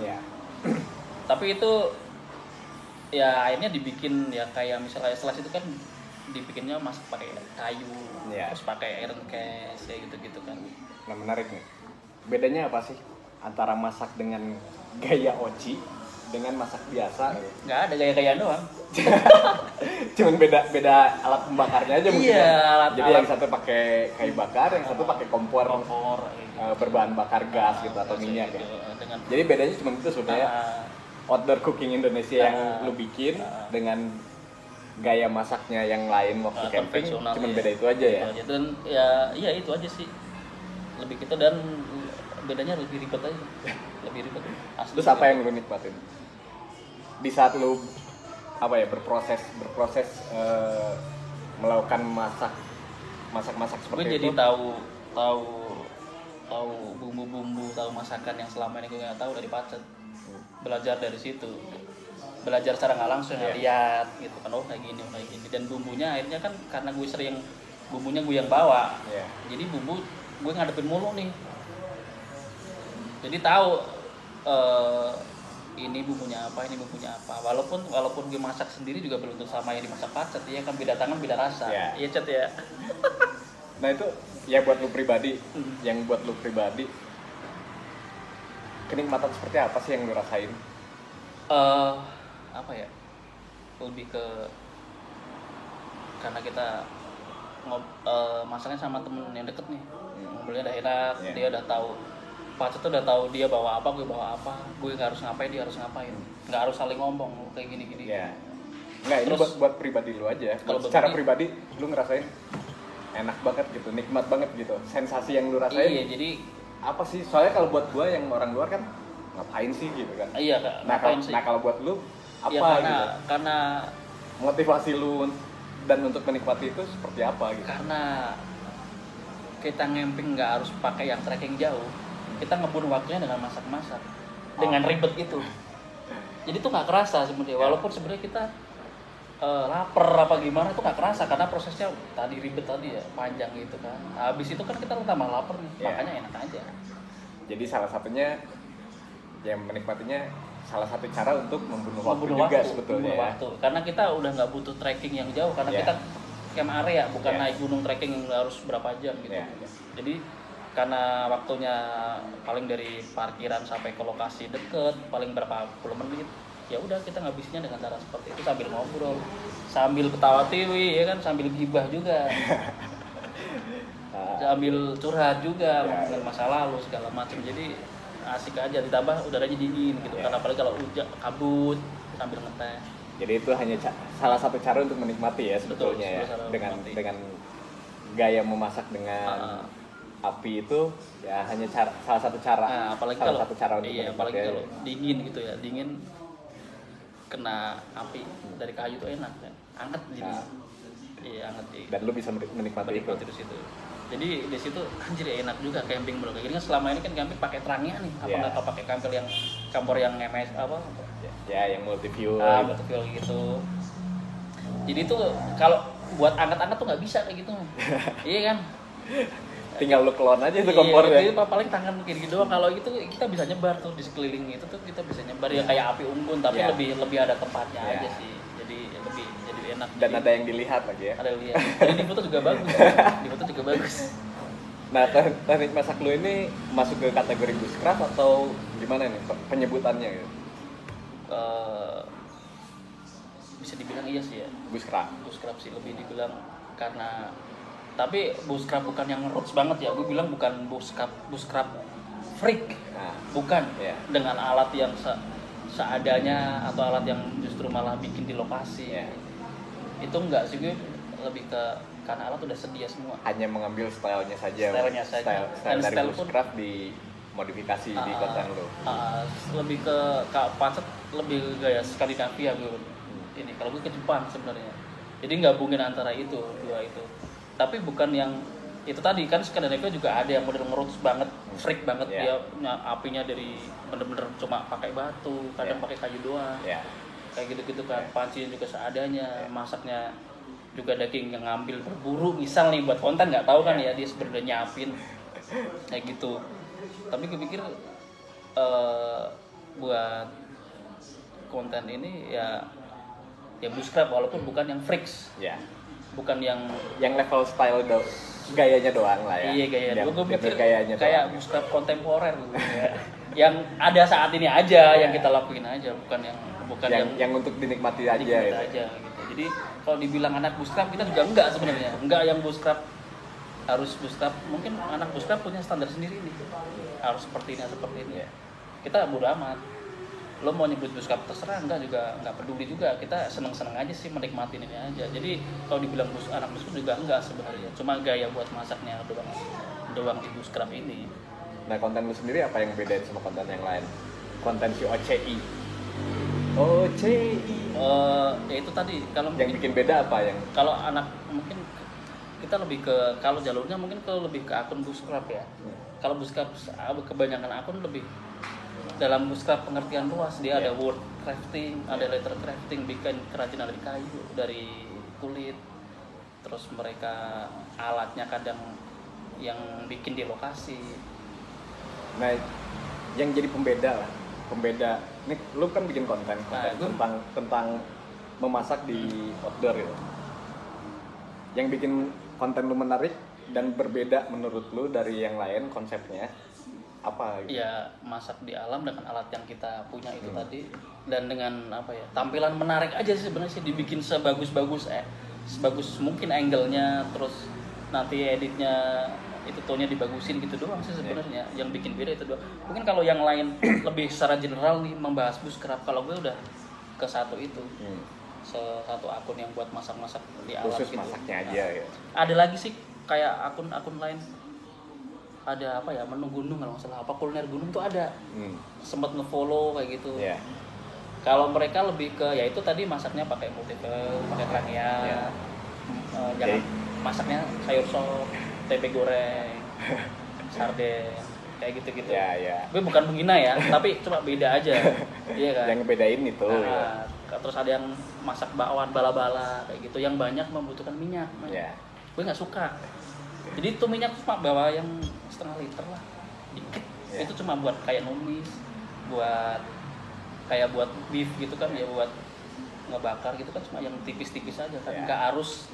Tapi itu ya akhirnya dibikin ya kayak misalnya slice itu kan dibikinnya masak pakai kayu, terus pakai iron cast kayak gitu-gitu kan. Nah, menarik nih. Bedanya apa sih antara masak dengan gaya oci dengan masak biasa? Nggak ada gaya-gayaan doang. Cuman beda alat pembakarnya aja mungkin. Jadi yang satu pakai kayu bakar, yang satu pakai kompor berbahan bakar gas gitu atau minyak ya. Jadi bedanya cuma itu sebenarnya. Outdoor cooking Indonesia yang lu bikin dengan gaya masaknya yang lain waktu camping, cuman beda itu aja ya. Dan iya itu aja sih. Lebih gitu dan bedanya lebih ribet aja. Lebih ribet. Terus apa yang lu nikmatin? Di saat lu berproses melakukan masak seperti itu. Gue jadi itu. tahu bumbu-bumbu, tahu masakan yang selama ini gue nggak tahu dari pacet. Belajar dari situ, belajar secara nggak langsung lihat gitu kan, kayak gini dan bumbunya akhirnya kan karena gue sering bumbunya gue yang bawa, jadi bumbu gue ngadepin mulu nih, jadi tahu ini bumbunya apa walaupun gue masak sendiri juga belum tentu sama yang dimasak pacet ya kan, beda tangan beda rasa iya Cet ya. Nah itu ya buat lu pribadi, kenikmatan seperti apa sih yang lu rasain? Apa ya? Lebih ke karena kita masaknya sama temen yang deket nih. Ngobrolnya udah enak, dia udah tahu. Pacet tuh udah tahu dia bawa apa, gue bawa apa. Gue enggak harus ngapain, dia harus ngapain. Enggak harus saling ngomong kayak gini-gini. Enggak, ini buat pribadi lu aja. Kalau secara pribadi lu ngerasain enak banget gitu, nikmat banget gitu. Sensasi yang lu rasain. Iya, jadi apa sih? Soalnya kalau buat gua yang orang luar kan ngapain sih gitu kan. Iya Kak. Nah kalau buat lu apa ya, karena motivasi lu dan untuk menikmati itu seperti apa gitu? Karena kita camping nggak harus pakai yang trekking jauh. Kita ngebunuh waktunya dengan masak-masak. Dengan ribet itu. Jadi tuh nggak kerasa sebenarnya. Walaupun sebenarnya kita lapar apa gimana tuh nggak kerasa karena prosesnya tadi ribet tadi ya, panjang gitu kan. Habis itu kan kita tambah lapar nih, makanya enak aja. Jadi salah satunya yang menikmatinya salah satu cara untuk membunuh waktu juga sebetulnya. Waktu. Karena kita udah nggak butuh trekking yang jauh karena kita camp area bukan naik gunung trekking yang harus berapa jam gitu. Jadi karena waktunya paling dari parkiran sampai ke lokasi deket paling berapa puluh menit. ya udah kita ngabisinnya dengan cara seperti itu, sambil ngobrol, sambil ketawa tiwi ya kan, sambil gibah juga, sambil curhat juga, ngomongin masa lalu segala macam. Jadi asik aja, ditambah udaranya dingin gitu kan, apalagi kalau hujan kabut sambil ngeteh. Jadi itu hanya salah satu cara untuk menikmati ya sebetulnya. Betul, ya dengan gaya memasak dengan api itu ya hanya salah satu cara. Nah, apalagi salah kalau satu cara untuk iya, menikmati. apalagi kalau dingin gitu ya, dingin kena api dari kayu tuh enak kan, anget jadi. Iya, anget. Dan lu bisa menikmati itu di situ. Jadi di situ anjir enak juga camping bro. Kayak gini kan selama ini kan camping pakai terangnya nih. Apa nggak pakai kompor yang MS apa? Ya, yang multi fuel. Multi fuel gitu. Jadi tuh kalau buat anget-anget tuh nggak bisa kayak gitu. Iya kan? Tinggal lu kelon aja itu kompornya. Iya, paling tangan kayak gitu doang. Kalau gitu kita bisa nyebar tuh di sekeliling itu tuh, kita bisa nyebar ya kayak api unggun tapi lebih ada tempatnya aja sih. Jadi enak. Dan ada yang dilihat lagi ya. Ada yang lihat. Jadi di foto juga bagus. Di foto juga bagus. Nah, teknik masak lu ini masuk ke kategori bushcraft atau gimana nih penyebutannya gitu? Bisa dibilang iya sih ya. Bushcraft Sih lebih dibilang, karena tapi bushcraft bukan yang roots banget ya. Gue bilang bukan bushcraft freak. Nah, bukan. Dengan alat yang seadanya atau alat yang justru malah bikin di lokasi. Itu enggak sih, gue lebih ke karena alat udah sedia semua. Hanya mengambil stylenya saja. Style dari bushcraft dimodifikasi di konten lo. Lebih ke pacet, lebih gaya Skandinavia gue. Ini kalau gue ke Jepang sebenarnya. Jadi gabungin antara itu, dua itu. Tapi bukan yang itu tadi kan, Skandinavia juga ada yang model ngeroots banget, freak banget. Dia apinya dari bener-bener cuma pakai batu, kadang pakai kayu doang. Kayak gitu-gitu kan, pancinya juga seadanya, masaknya juga daging yang ngambil berburu misal nih buat konten, nggak tahu kan ya dia sebenarnya nyiapin kayak gitu. Tapi gue pikir buat konten ini ya bushcraft walaupun bukan yang freaks, bukan yang level style gayanya doang lah ya. Iya, gaya. Gue pikir kayak bushcraft kontemporer gitu ya. Yang ada saat ini aja, yang kita lakuin aja, bukan yang untuk dinikmati aja gitu. Jadi kalau dibilang anak bushcraft, kita juga enggak sebenarnya. Enggak yang bushcraft harus bushcraft. Mungkin anak bushcraft punya standar sendiri nih. Harus seperti ini. Kita bodo amat. Lo mau nyebut bushcraft terserah, enggak peduli juga. Kita seneng-seneng aja sih menikmatin ini aja. Jadi kalau dibilang anak bushcraft juga enggak sebenarnya. Cuma gaya buat masaknya doang di bushcraft ini. Nah, konten lu sendiri apa yang bedain sama konten yang lain? Konten si OCI. Ya itu tadi kalau yang bikin beda apa yang? Kalau anak mungkin kita lebih ke, kalau jalurnya mungkin lebih ke akun bushcraft ya. Kalau bushcraft kebanyakan akun lebih dalam bushcraft pengertian luas, dia ada wood crafting, ada leather crafting, bikin kerajinan dari kayu, dari kulit. Terus mereka alatnya kadang yang bikin di lokasi. Nah, yang jadi pembeda ini lu kan bikin konten tentang memasak di outdoor gitu. Yang bikin konten lu menarik dan berbeda menurut lu dari yang lain konsepnya apa gitu? Ya, masak di alam dengan alat yang kita punya itu tadi, dan dengan tampilan menarik aja sih sebenarnya sih, dibikin sebagus mungkin angle-nya, terus nanti editnya itu tone-nya dibagusin gitu doang sih sebenarnya. Yang bikin beda itu doang. Mungkin kalau yang lain lebih secara general nih membahas bushcraft, kalau gue udah ke satu itu. Satu akun yang buat masak-masak di alam khusus gitu. Masaknya aja ya. Ada lagi sih kayak akun-akun lain. Ada menu gunung kalau nggak salah, kuliner gunung tuh ada. Sempat nge-follow kayak gitu. Kalau mereka lebih ke ya itu tadi masaknya pakai multiple, pakai kerangnya. Jangan masaknya sayur sop, tempe goreng, sarden, kayak gitu-gitu. Gue bukan menghina ya, tapi cuma beda aja. Iya kan? Yang bedain itu. Terus ada yang masak bakwan bala-bala kayak gitu, yang banyak membutuhkan minyak. Gue nggak suka. Jadi itu minyak cuma bawa yang 0,5 liter lah, dikit. Itu cuma buat kayak numis, buat beef gitu kan, ya buat ngebakar gitu kan, cuma yang tipis-tipis aja kan. Nggak harus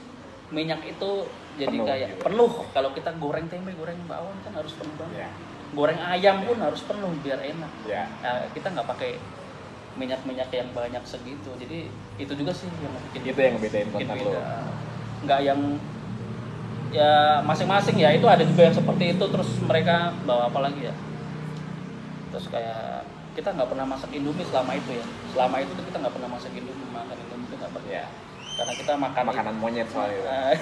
minyak itu jadi penuh, kayak gitu. Penuh. Kalau kita goreng tempe, goreng bakwan kan harus penuh banget. Goreng ayam pun harus penuh biar enak. Nah, kita nggak pakai minyak yang banyak segitu. Jadi itu juga sih yang bikin Itu yang ngebedain bikin konten lo. beda. Nggak yang ya masing-masing ya, itu ada juga yang seperti itu. Terus mereka bawa apa lagi ya, terus kayak kita nggak pernah masak Indomie selama itu ya. Selama itu kita nggak pernah masak Indomie, makan Indomie itu nggak pernah. Ya. Karena kita makan Makanan monyet soalnya.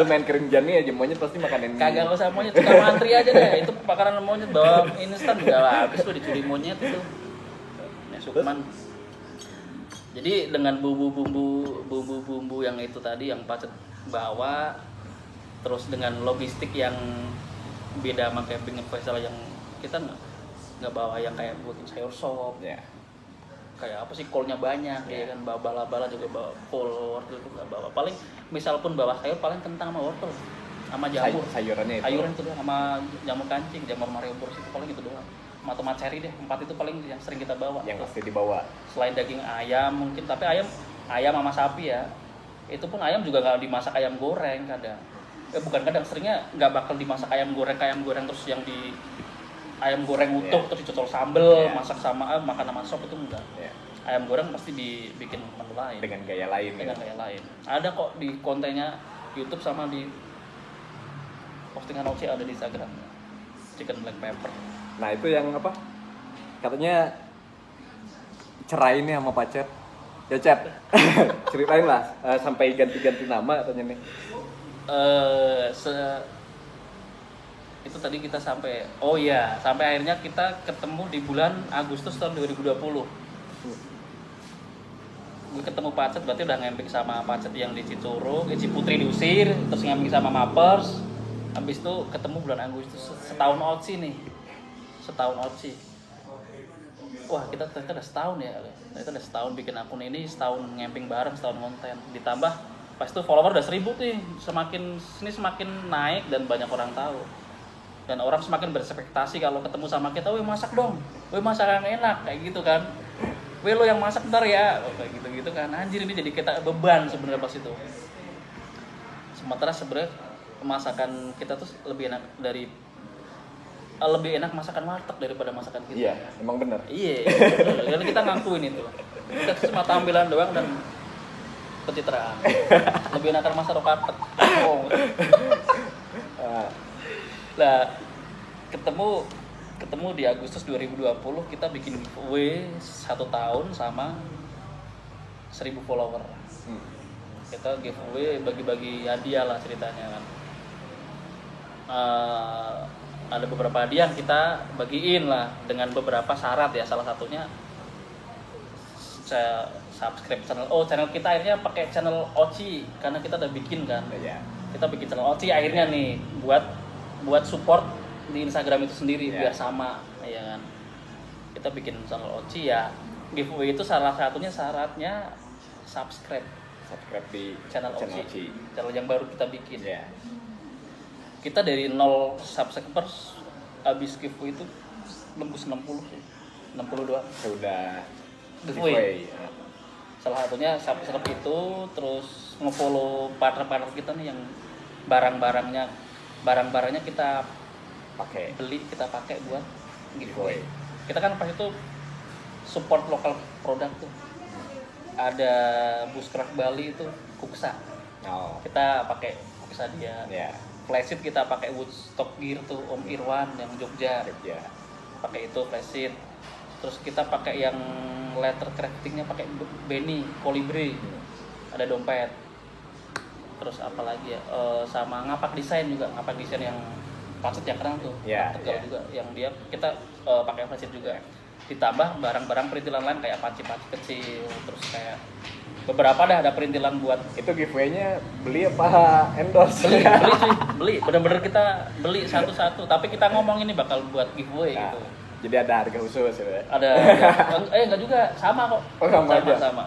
Lu main kerenjani aja monyet pasti makanin. kagak usah monyet, tukang antri aja deh. Itu makanan monyet, bawa instan juga lah, habis tuh dicuri monyet itu. Ya Sukman. Jadi dengan bumbu-bumbu yang itu tadi yang Pacet bawa, terus dengan logistik yang beda sama camping festival yang kita nggak bawa yang kayak bikin sayur sop. Ya. Kayak apa sih, kolnya banyak ya kan, bawa bala-bala juga bawa kol, wortel itu nggak bawa. Paling misal pun bawa sayur paling kentang sama wortel sama jamur. Sayurannya itu. Sayuran itu doang, sama jamur kancing, jamur mariobors itu paling itu doang. Sama tomat cherry deh, 4 itu paling yang sering kita bawa. Yang pasti dibawa. Selain daging ayam mungkin, tapi ayam sama sapi ya. Itu pun ayam juga nggak dimasak ayam goreng kadang. Bukan kadang, seringnya nggak bakal dimasak ayam goreng terus yang di ayam goreng utuh terus dicocol sambel, masak sama makan sama sop, itu enggak. Ayam goreng pasti dibikin menu lain Dengan gaya lain. dengan gaya lain. Ada kok di kontennya YouTube sama di postingan Oci ada di Instagram, chicken black pepper. Nah itu yang apa? Katanya cerai nih sama pacar. Ya Chat, ceritain lah sampai ganti-ganti nama katanya nih. Itu tadi kita sampai akhirnya kita ketemu di bulan Agustus tahun 2020. Gue ketemu Pacet, berarti udah ngemping sama Pacet yang di Cicurug, Ciputri diusir, terus ngemping sama Mapers. Habis itu ketemu bulan Agustus, setahun Oci nih. Wah, kita ternyata udah setahun ya. Ternyata udah setahun bikin akun ini, setahun ngemping bareng, setahun konten. Ditambah pas itu follower udah 1000 nih. Semakin naik dan banyak orang tahu. Dan orang semakin berekspektasi kalau ketemu sama kita, "Weh masak dong, weh masak yang enak," kayak gitu kan. "Weh lo yang masak ntar ya," kayak gitu kan. Anjir, ini jadi kita beban sebenarnya pas itu. Sementara sebenarnya masakan kita tuh lebih enak masakan warteg daripada masakan kita. Iya, emang bener. Iya, dan kita ngakuin itu. Kita cuma tampilan doang dan pencitraan. Lebih enakan masak warteg. Oh. Nah, ketemu di Agustus 2020 kita bikin giveaway 1 tahun sama 1000 follower. Kita giveaway bagi-bagi hadiah lah ceritanya kan. Ada beberapa hadiah yang kita bagiin lah dengan beberapa syarat ya. Salah satunya saya subscribe channel kita, akhirnya pakai channel Oci karena kita udah bikin kan. Kita bikin channel Oci akhirnya nih buat support di Instagram itu sendiri biar sama ya kan. Kita bikin channel Oci ya, giveaway itu salah satunya syaratnya subscribe di channel Oci, channel yang baru kita bikin. Kita dari 0 subscribers habis giveaway itu nembus 62 sudah giveaway. Salah satunya subscribe itu, terus ngefollow partner-partner kita nih yang barang-barangnya kita pakai buat giveaway. Kita kan pas itu support lokal produk tuh. Ada Bushcraft Bali itu Kuksa. Kita pakai Kuksa dia. Flash sheet kita pakai Woodstock Gear tuh Om Irwan yang Jogja. Pakai itu flash sheet. Terus kita pakai yang letter craftingnya pakai Benny Colibri. Ada dompet. Terus apa lagi ya, sama ngapak desain yang Pacet yang keren tuh, Tegal juga, yang dia kita pakai flash sheet juga. Ditambah barang-barang perintilan lain kayak panci-panci kecil, terus kayak beberapa ada perintilan buat. Itu giveaway-nya beli apa endorse? Beli, bener-bener kita beli satu-satu. Tapi kita ngomong ini bakal buat giveaway gitu. Jadi ada harga khusus ya? Ada, enggak juga, sama kok. Sama.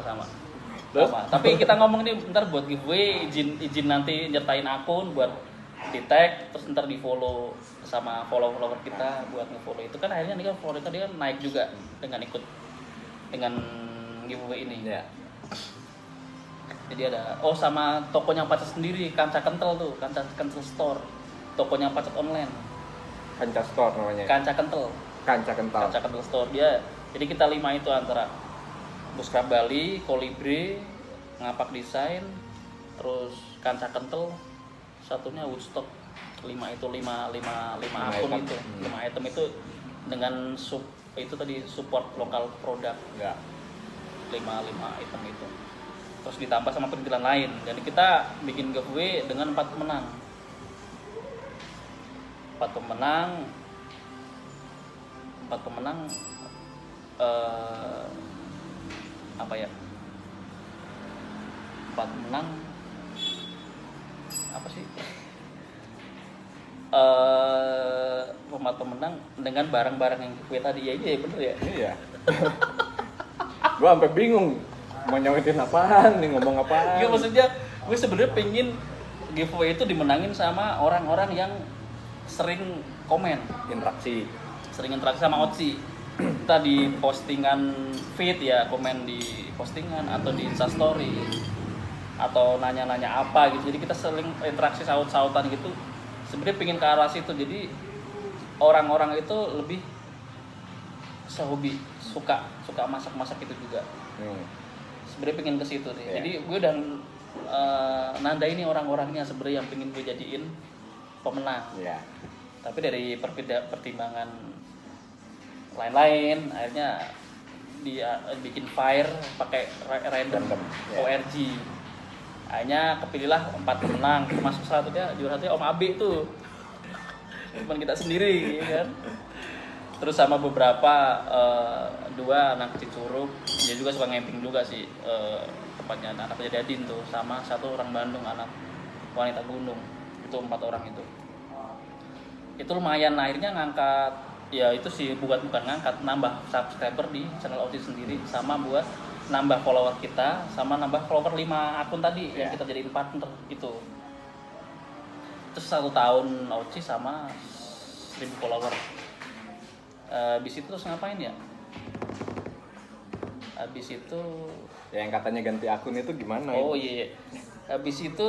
Tapi kita ngomong ini ntar buat giveaway, izin nanti nyertain akun buat di tag, terus ntar di follow sama follower kita buat nge-follow. Itu kan akhirnya nih kan follower kita dia kan naik juga dengan giveaway ini. Jadi ada sama tokonya Pacet sendiri, Kanca Kentel tuh, Kanca Kentel Store. Tokonya Pacet online. Kanca Store namanya. Kanca Kentel Store dia. Jadi kita 5 itu antara Buskrap Bali, Kolibri, Ngapak Desain, terus Kancah Kentel, satunya Woodstock. 5 akun item. itu. 5 item itu dengan itu tadi support lokal produk. Ya. 5 item itu. Terus ditambah sama perintilan lain. Dan kita bikin giveaway dengan 4 pemenang. 4 pemenang apa ya? 4 pemenang apa sih? 4 pemenang dengan barang-barang yang giveaway tadi ya, iya bener ya? Iya. Gua sampai bingung mau nyawetin apaan nih, ngomong apaan. Iya, maksudnya gue sebenarnya pengen giveaway itu dimenangin sama orang-orang yang sering komen, sering interaksi sama Oci. Kita di postingan feed ya, komen di postingan atau di Instastory atau nanya-nanya apa gitu. Jadi kita sering interaksi saut-sautan gitu. Sebenarnya pengen ke arah situ. Jadi orang-orang itu lebih sehobi suka masak-masak itu juga. Sebenarnya pengen ke situ nih. Jadi gue udah nanda ini orang-orangnya sebenarnya yang pengen gue jadiin pemenang. Tapi dari pertimbangan lain-lain akhirnya dia bikin fire pakai random ORG. Akhirnya kepilihlah 4 pemenang, masuk satunya juara satunya Om Abe tuh. Cuman kita sendiri ya kan. Terus sama beberapa 2 anak Cicurug, dia juga suka ngamping juga sih, tempatnya anak Jadadin tuh, sama 1 orang Bandung, anak wanita gunung. Itu 4 orang itu. Itu lumayan, akhirnya ngangkat, ya itu sih bukan ngangkat, nambah subscriber di channel Oci sendiri, sama buat nambah follower kita, sama nambah follower 5 akun tadi yang kita jadiin partner itu. Terus 1 tahun Oci sama 1000 follower. Habis itu terus ngapain ya? Habis itu yang katanya ganti akun itu gimana? Oh iya. Habis itu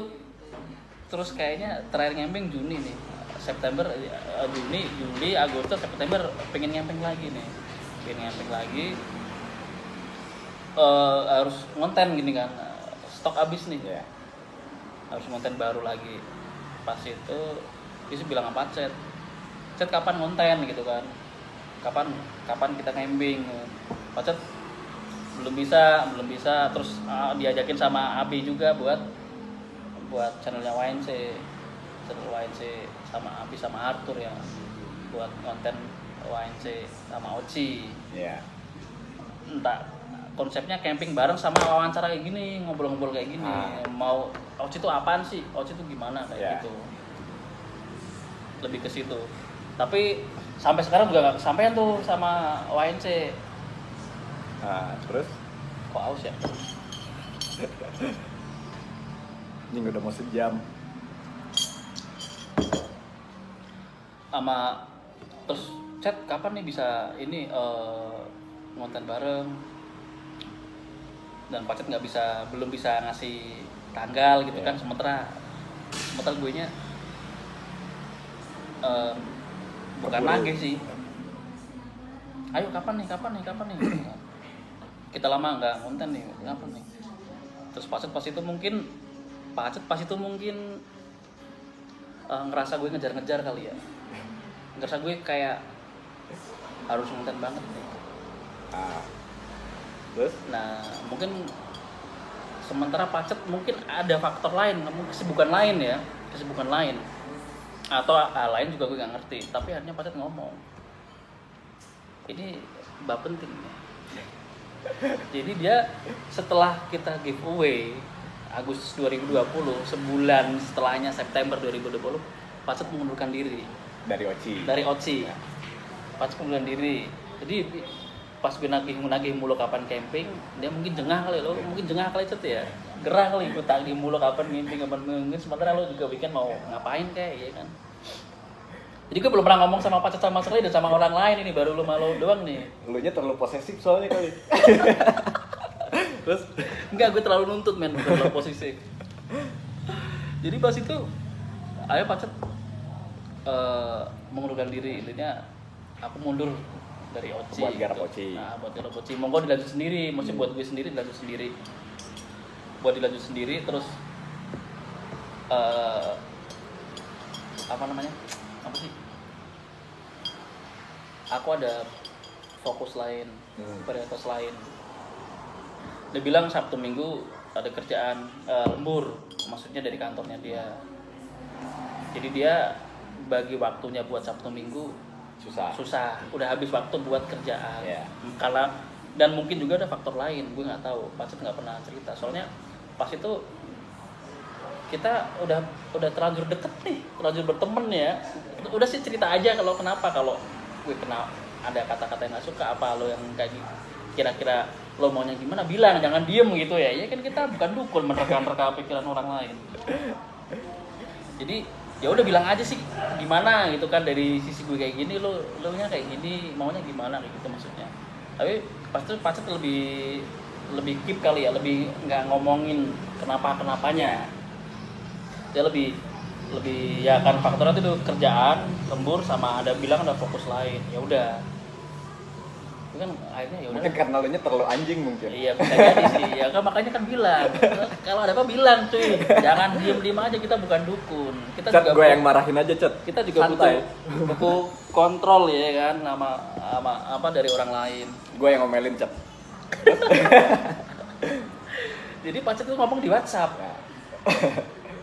terus kayaknya terakhir ngemping Juni nih. September, Juni, Juli, Agustus, September pengen ngemping lagi nih. Pengen ngemping lagi. Harus ngonten gini kan. Stok habis nih. Harus ngonten baru lagi. Pas itu dia bilang apa, Cet kapan ngonten gitu kan. Kapan kita ngemping. Pacet belum bisa terus diajakin sama Abi juga buat channelnya YNC sama Abi sama Arthur ya, buat konten YNC sama Oci. Entah konsepnya camping bareng sama wawancara kayak gini, ngobrol-ngobrol kayak gini. Mau Oci itu apaan sih? Oci itu gimana kayak gitu. Lebih ke situ. Tapi sampai sekarang juga nggak kesampaian tuh sama YNC. Terus? Kok aus ya? Ini udah mau sejam. Sama terus chat kapan nih bisa ini ngonten bareng, dan Pacet belum bisa ngasih tanggal gitu kan, sementara gue nya bukan nagih sih, ayo kapan nih kita lama nggak konten nih, kapan nih. Terus Pacet pas itu mungkin ngerasa gue ngejar-ngejar kali ya, ngerasa gue kayak harus konten banget nih. Terus? Nah mungkin sementara Pacet mungkin ada faktor lain, mungkin kesibukan lain atau hal lain juga gue nggak ngerti. Tapi akhirnya Pacet ngomong, ini bab penting nih. Jadi dia setelah kita giveaway Agustus 2020, sebulan setelahnya September 2020, Pacet mengundurkan diri dari Oci. Pacet mengundurkan diri. Jadi pas gue nagih mulu kapan camping, dia mungkin jengah kali Cet ya, gerah kali gue tagih mulu kapan camping, mungkin sementara lo juga weekend mau ngapain kayak ya kan. Jadi gue belum pernah ngomong sama Pacet sama sekali dan sama orang lain, ini baru lu malu doang nih. Lu nya terlalu posesif soalnya kali. Terus? Enggak, gue terlalu nuntut men, bukan terlalu posesif. Jadi pas itu ayo Pacet mengundurkan diri, intinya aku mundur dari Oci. Buat garap gitu. Oci. Nah, buat garap Oci. Monggo dilanjut sendiri, maksudnya buat gue sendiri dilanjut sendiri. Buat dilanjut sendiri terus apa namanya? Apa sih? Aku ada fokus lain, prioritas lain. Dia bilang Sabtu Minggu ada kerjaan lembur, maksudnya dari kantornya dia. Jadi dia bagi waktunya buat Sabtu Minggu susah. Udah habis waktu buat kerjaan. Yeah. Kalau dan mungkin juga ada faktor lain, gue nggak tahu. Pacet nggak pernah cerita. Soalnya pas itu kita udah terlanjur deket nih, terlanjur berteman ya. Udah sih cerita aja kalau kenapa, kalau gue kena ada kata-kata yang nggak suka apa lo yang kayak kira-kira lo maunya gimana, bilang, jangan diem gitu ya. Ya kan kita bukan dukun menerka-nerka pikiran orang lain. Jadi ya udah bilang aja sih gimana gitu kan, dari sisi gue kayak gini, lo nya kayak gini, maunya gimana kayak gitu maksudnya. Tapi pasti Pacet lebih keep kali ya, lebih nggak ngomongin kenapanya. Dia lebih ya kan faktornya itu kerjaan, lembur, sama ada bilang ada fokus lain. Ya udah. Itu kan akhirnya ya udah. Mungkin karena lo nya terlalu anjing mungkin. Iya, bisa jadi sih. Ya kan makanya kan bilang. Kalau ada apa bilang, cuy. Jangan diem-diem aja, kita bukan dukun. Kita Cet, juga gue yang marahin aja, Cet. Kita juga Santai. butuh kontrol ya kan, sama apa dari orang lain. Gue yang ngomelin, Cet. Jadi Pacet tuh ngomong di WhatsApp.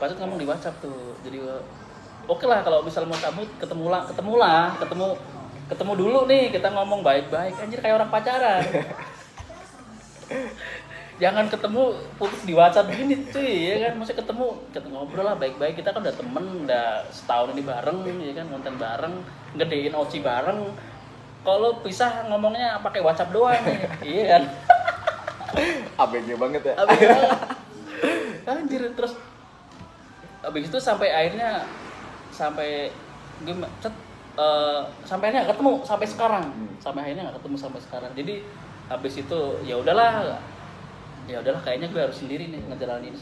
Pacet ngomong di WhatsApp tuh. Jadi oke lah kalau misal mau cabut ketemu dulu nih, kita ngomong baik-baik. Anjir kayak orang pacaran. Jangan ketemu putus di WhatsApp gini cuy, ya kan. Maksudnya ketemu ngobrol lah baik-baik. Kita kan udah temen, udah setahun ini bareng, ya kan, konten bareng, gedein Oci bareng. Kalau pisah ngomongnya pakai WhatsApp doang nih. Iya kan. ABG banget ya. ABG banget. Anjir, terus abis itu sampai akhirnya sampai akhirnya nggak ketemu sampai sekarang. Jadi habis itu ya udahlah kayaknya gue harus sendiri nih, ngejalanin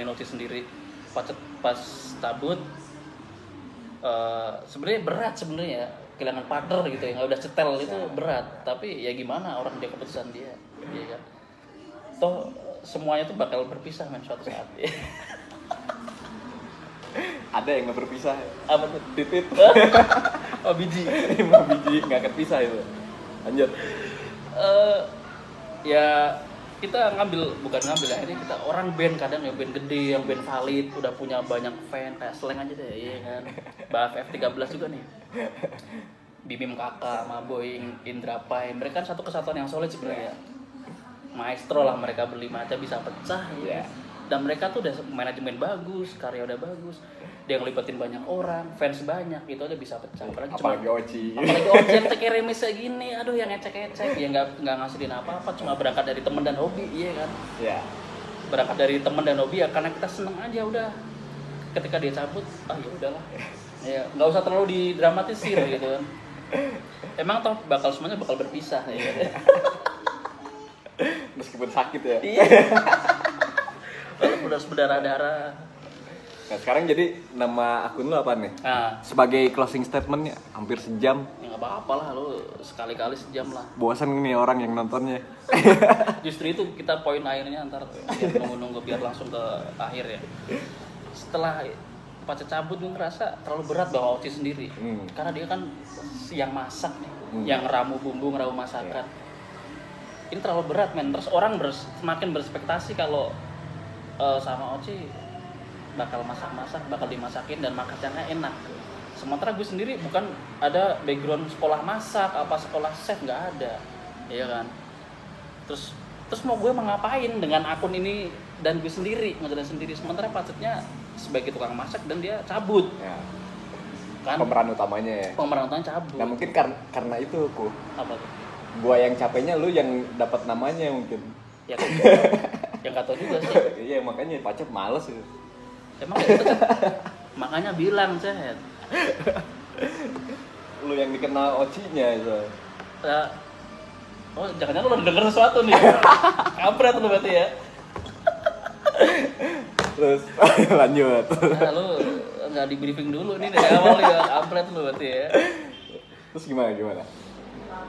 Oci sendiri. Pas cabut sebenarnya berat sebenarnya, kehilangan partner gitu yang udah setel itu berat, tapi ya gimana, orang dia keputusan dia, ya kan. Toh semuanya tuh bakal berpisah suatu saat. Ada yang nggak berpisah. Apa tuh? Titit. Oh, biji. 5 biji nggak kepisah itu. Lanjut. Ya kita bukan ngambil akhirnya kita orang band, kadang ya band gede, yang band valid, udah punya banyak fan, kayak Slang aja deh, iya kan. BAF F13 juga nih. Bimim Kakak, Maboy, Indra Pai, mereka kan satu kesatuan yang solid sebenarnya. Maestro lah, mereka berlima aja bisa pecah ya. Dan mereka tuh udah manajemen bagus, karya udah bagus, dia ngelibatin banyak orang, fans banyak, itu aja bisa pecah. Apalagi Oci yang cek remes kayak gini, aduh yang ecek-ecek, ya nggak ngasilin apa-apa, cuma berangkat dari temen dan hobi, iya kan? Iya. Berangkat dari temen dan hobi ya karena kita seneng aja udah. Ketika dia cabut, ya udahlah, ya nggak usah terlalu didramatisir gitu kan. Emang toh semuanya bakal berpisah, ya. Meskipun sakit ya. Iya. Udah berdarah-darah. Nah sekarang jadi nama akun lu apa nih? Nah, sebagai closing statementnya hampir sejam. Ya nggak apa-apa lah, lu sekali-kali sejam lah. Bosan nih orang yang nontonnya. Justru itu kita poin akhirnya ntar nunggu biar langsung ke akhir ya. Setelah Pacet cabut gue ngerasa terlalu berat bawa Oci sendiri. Karena dia kan yang masak nih, yang ramu bumbu, ngeramu masakan. Ini terlalu berat men. Terus orang semakin berspektasi kalau sama Oci bakal masak-masak, bakal dimasakin dan makanannya enak. Sementara gue sendiri bukan ada background sekolah masak, apa sekolah chef, nggak ada, iya kan. Terus mau gue ngapain dengan akun ini dan gue sendiri ngejalanin sendiri. Sementara Pacetnya sebagai tukang masak dan dia cabut. Ya. Kan? Pemeran utamanya ya. Pemeran utamanya cabut. Nah mungkin karena itu aku. Apa tuh? Gua yang capeknya, lu yang dapat namanya mungkin. Ya kan. Yang nggak tahu juga sih. Iya makanya Pacet males itu. Emang gitu kan? Makanya bilang Cet. Lu yang dikenal Ocinya itu. Oh jangan-jangan lu udah denger sesuatu nih. Kampret lu berarti ya. Terus lanjut. Nah, lu nggak di briefing dulu nih dari awal ya, kampret lu berarti ya. Terus gimana?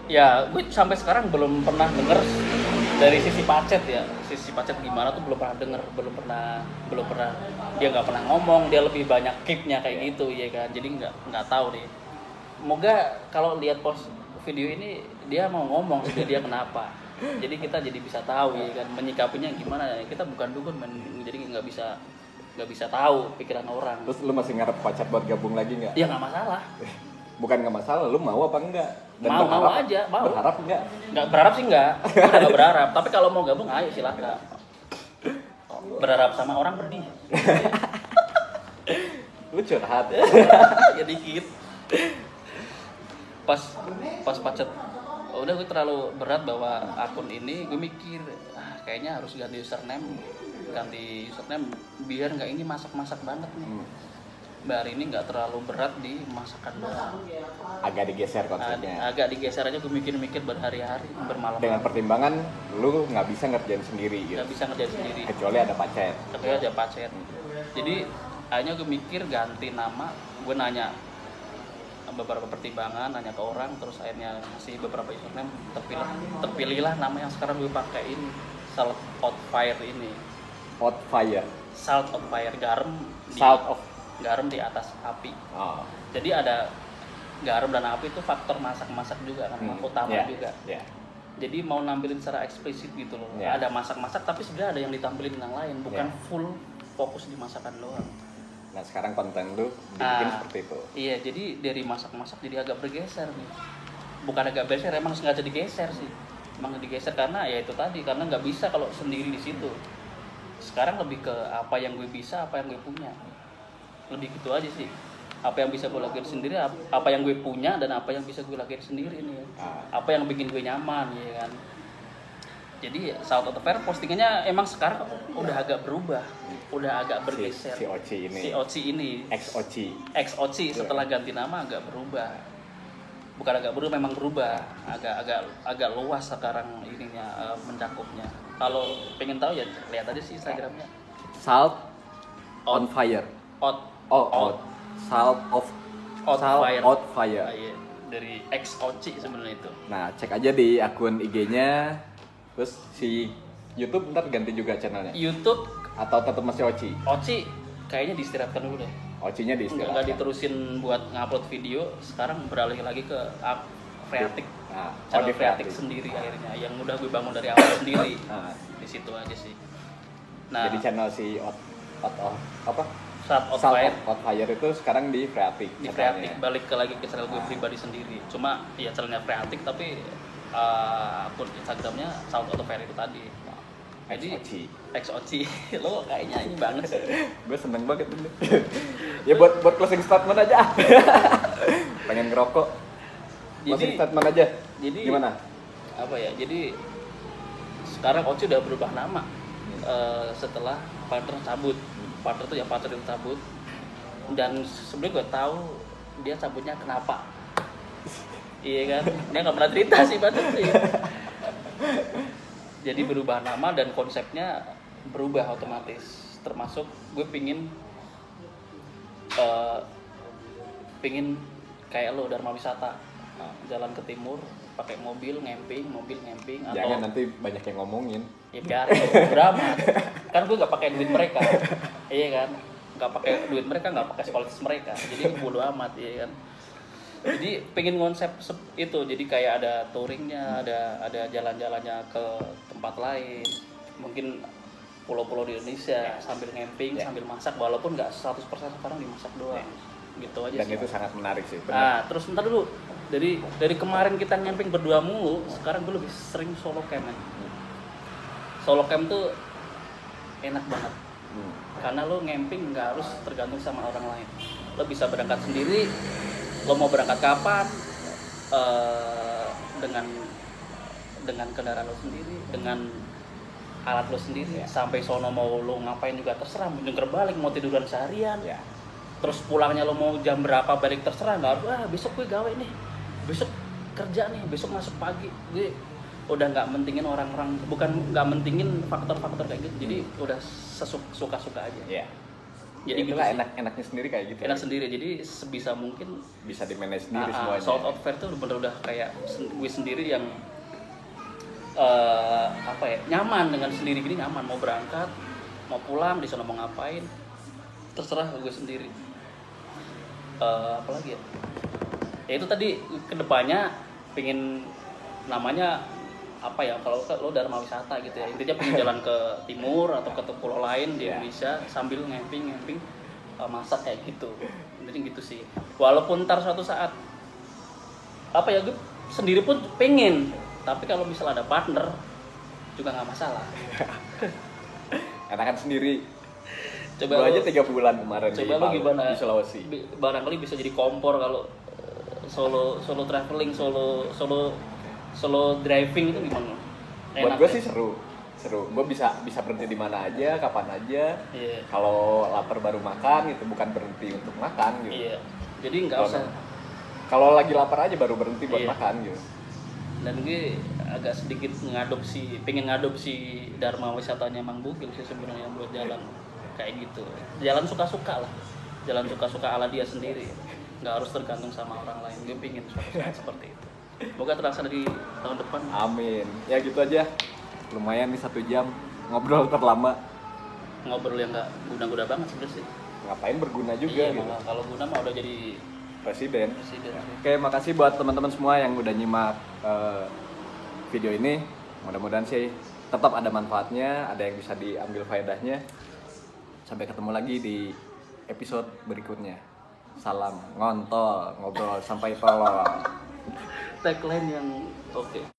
Ya, gue sampai sekarang belum pernah denger dari sisi Pacet ya. Sisi Pacet gimana tuh belum pernah denger, belum pernah dia nggak pernah ngomong, dia lebih banyak keep-nya kayak gitu ya kan. Jadi nggak tahu deh. Semoga kalau lihat post video ini dia mau ngomong sebenarnya dia kenapa. Jadi kita jadi bisa tahu ya kan menyikapinya gimana. Kita bukan dukun men, jadi nggak bisa tahu pikiran orang. Terus lu masih ngarep Pacet buat gabung lagi nggak? Ya nggak masalah. Bukan nggak masalah, lu mau apa enggak? Dan Mau aja, mau. Berharap enggak? Nggak berharap sih nggak. Udah nggak berharap. Tapi kalau mau gabung ayo silakan. Berharap sama orang pedih. Lu curhat. Ya dikit. Pas Pacet udah gue terlalu berat bawa akun ini, gue mikir kayaknya harus ganti username biar nggak ini masak banget nih. Bar ini nggak terlalu berat di masakan doang. Agak digeser konsepnya. Agak digeser aja, gue mikir berhari-hari, bermalam. Dengan pertimbangan lu nggak bisa ngerjain sendiri gitu. Nggak bisa ngerjain sendiri. Kecuali ada Pacet. Jadi akhirnya gue mikir ganti nama. Gue nanya beberapa pertimbangan, nanya ke orang, terus akhirnya masih beberapa username terpilihlah nama yang sekarang gue pakai ini, Salt of Fire ini. Salt of Fire, garam di atas api. Oh. Jadi ada garam dan api itu faktor masak-masak juga kan, utama juga. Yeah. Jadi mau nampilin secara eksplisit gitu loh. Yeah. Ada masak-masak tapi sebenarnya ada yang ditampilin yang lain, bukan full fokus di masakan doang. Nah sekarang konten lu bikin seperti itu. Iya, jadi dari masak-masak jadi agak bergeser nih. Bukan agak bergeser, emang sengaja digeser sih. Emang digeser karena ya itu tadi, karena nggak bisa kalau sendiri di situ. Sekarang lebih ke apa yang gue bisa, apa yang gue punya. Lebih gitu aja sih. Apa yang bisa gue lakuin sendiri, apa yang gue punya dan apa yang bisa gue lakuin sendiri nih. Apa yang bikin gue nyaman ya kan. Jadi Salt of Fire postingannya emang sekarang udah agak berubah, udah agak bergeser. Si Oci ini. Ex-Oci setelah ganti nama agak berubah. Bukan agak berubah, memang berubah. Agak luas sekarang ininya mencakupnya. Kalau pengen tahu ya lihat aja sih Instagramnya. Salt on Fire. Salt of Fire. Iya, dari Ex-Oci sebenarnya itu. Nah cek aja di akun IG-nya. Terus si YouTube ntar ganti juga channelnya? YouTube atau tetap masih Oci? Oci kayaknya diistirahatkan dulu deh. Ocinya diistirahatkan? Nggak diterusin buat ngupload video, sekarang beralih lagi ke Freatik. Channel Freatik sendiri akhirnya, yang udah gue bangun dari awal sendiri. Di situ aja sih. Nah, jadi channel si Salt of Fire itu sekarang di Freatik. Di Freatik, balik lagi ke channel gue pribadi sendiri. Cuma ya channelnya Freatik tapi akun Instagramnya Salt of Fire itu tadi. Jadi Ex-Oci. Lo kayaknya ini banget sih. Gue seneng banget ini. Ya buat closing statement aja. Pengen ngerokok. Closing statement aja. Jadi gimana? Apa ya? Jadi sekarang Oci udah berubah nama. Setelah partner cabut. Partner itu cabut. Dan sebenarnya gue tahu dia cabutnya kenapa. Iya kan, dia nggak pernah cerita sih Partner sih. Jadi berubah nama dan konsepnya berubah otomatis. Termasuk gue pingin kayak lo Dharma Wisata, jalan ke timur pakai mobil ngemping atau jangan nanti banyak yang ngomongin. Ya biar beramat. Kan gue nggak pakai duit mereka, iya kan, nggak pakai duit mereka, nggak pakai kualitas mereka. Jadi bodo amat, iya kan. Jadi pengen konsep itu, jadi kayak ada touringnya, ada jalan-jalannya ke tempat lain, mungkin pulau-pulau di Indonesia sambil ngemping, sambil masak, walaupun nggak 100% sekarang dimasak doang, gitu aja. Dan sih. itu sangat menarik sih. Benar. Nah, terus ntar dulu, dari kemarin kita ngemping berdua mulu, sekarang gue lebih sering solo camp kan. Solo camp tuh enak banget, karena lo ngemping nggak harus tergantung sama orang lain, lo bisa berangkat sendiri. Lo mau berangkat kapan, dengan kendaraan lo sendiri, dengan alat lo sendiri, sampai sono mau lo ngapain juga terserah, mau jungkir balik, mau tiduran seharian, terus pulangnya lo mau jam berapa balik terserah, nggak harus besok gue gawe nih, besok kerja nih, besok masuk pagi, gue udah nggak mentingin orang-orang, bukan nggak mentingin faktor-faktor kayak gitu, jadi udah suka-suka aja. Jadi itu gitu lah sih. enaknya sendiri kayak gitu. Enak sendiri, jadi sebisa mungkin Bisa di manage sendiri semuanya. sold out fair tuh bener udah kayak gue sendiri yang apa ya, nyaman dengan sendiri gini, nyaman mau berangkat mau pulang di sana mau ngapain terserah gue sendiri. Apalagi ya itu tadi kedepannya pengen namanya apa ya, kalau lo Dharma Wisata gitu ya, intinya pengen jalan ke timur atau ke pulau lain di Indonesia sambil ngamping masak kayak gitu. Jadi gitu sih, walaupun ntar suatu saat apa ya, gue sendiri pun pengen, tapi kalau misalnya ada partner juga nggak masalah. Enakan sendiri. Coba Gua aja 3 bulan kemarin coba lo gimana di Sulawesi. Barangkali bisa jadi kompor kalau solo traveling, solo driving itu gimana? Buat gue sih seru. Gue bisa berhenti di mana aja, kapan aja. Iya. Kalau lapar baru makan gitu, bukan berhenti untuk makan gitu. Iya. Jadi nggak usah. Kalau lagi lapar aja baru berhenti buat Iya. makan gitu. Dan gue agak sedikit pengen ngadopsi Dharma Wisatanya Mang Bugil sih sebenarnya, buat jalan kayak gitu. Jalan suka-suka lah. Jalan suka-suka ala dia sendiri. Nggak harus tergantung sama orang lain. Gue pengen suatu saat seperti itu. Semoga terlaksana di tahun depan. Amin. Ya gitu aja. Lumayan nih 1 jam ngobrol terlama. Ngobrol yang nggak guna-guna banget sebenarnya sih. Ngapain berguna juga Iya, gitu. malah kalau guna mah udah jadi Presiden. presiden. Oke, makasih buat teman-teman semua yang udah nyimak video ini. Mudah-mudahan sih tetap ada manfaatnya, ada yang bisa diambil faedahnya. Sampai ketemu lagi di episode berikutnya. Salam ngontol, ngobrol sampai tolol. Tagline yang oke.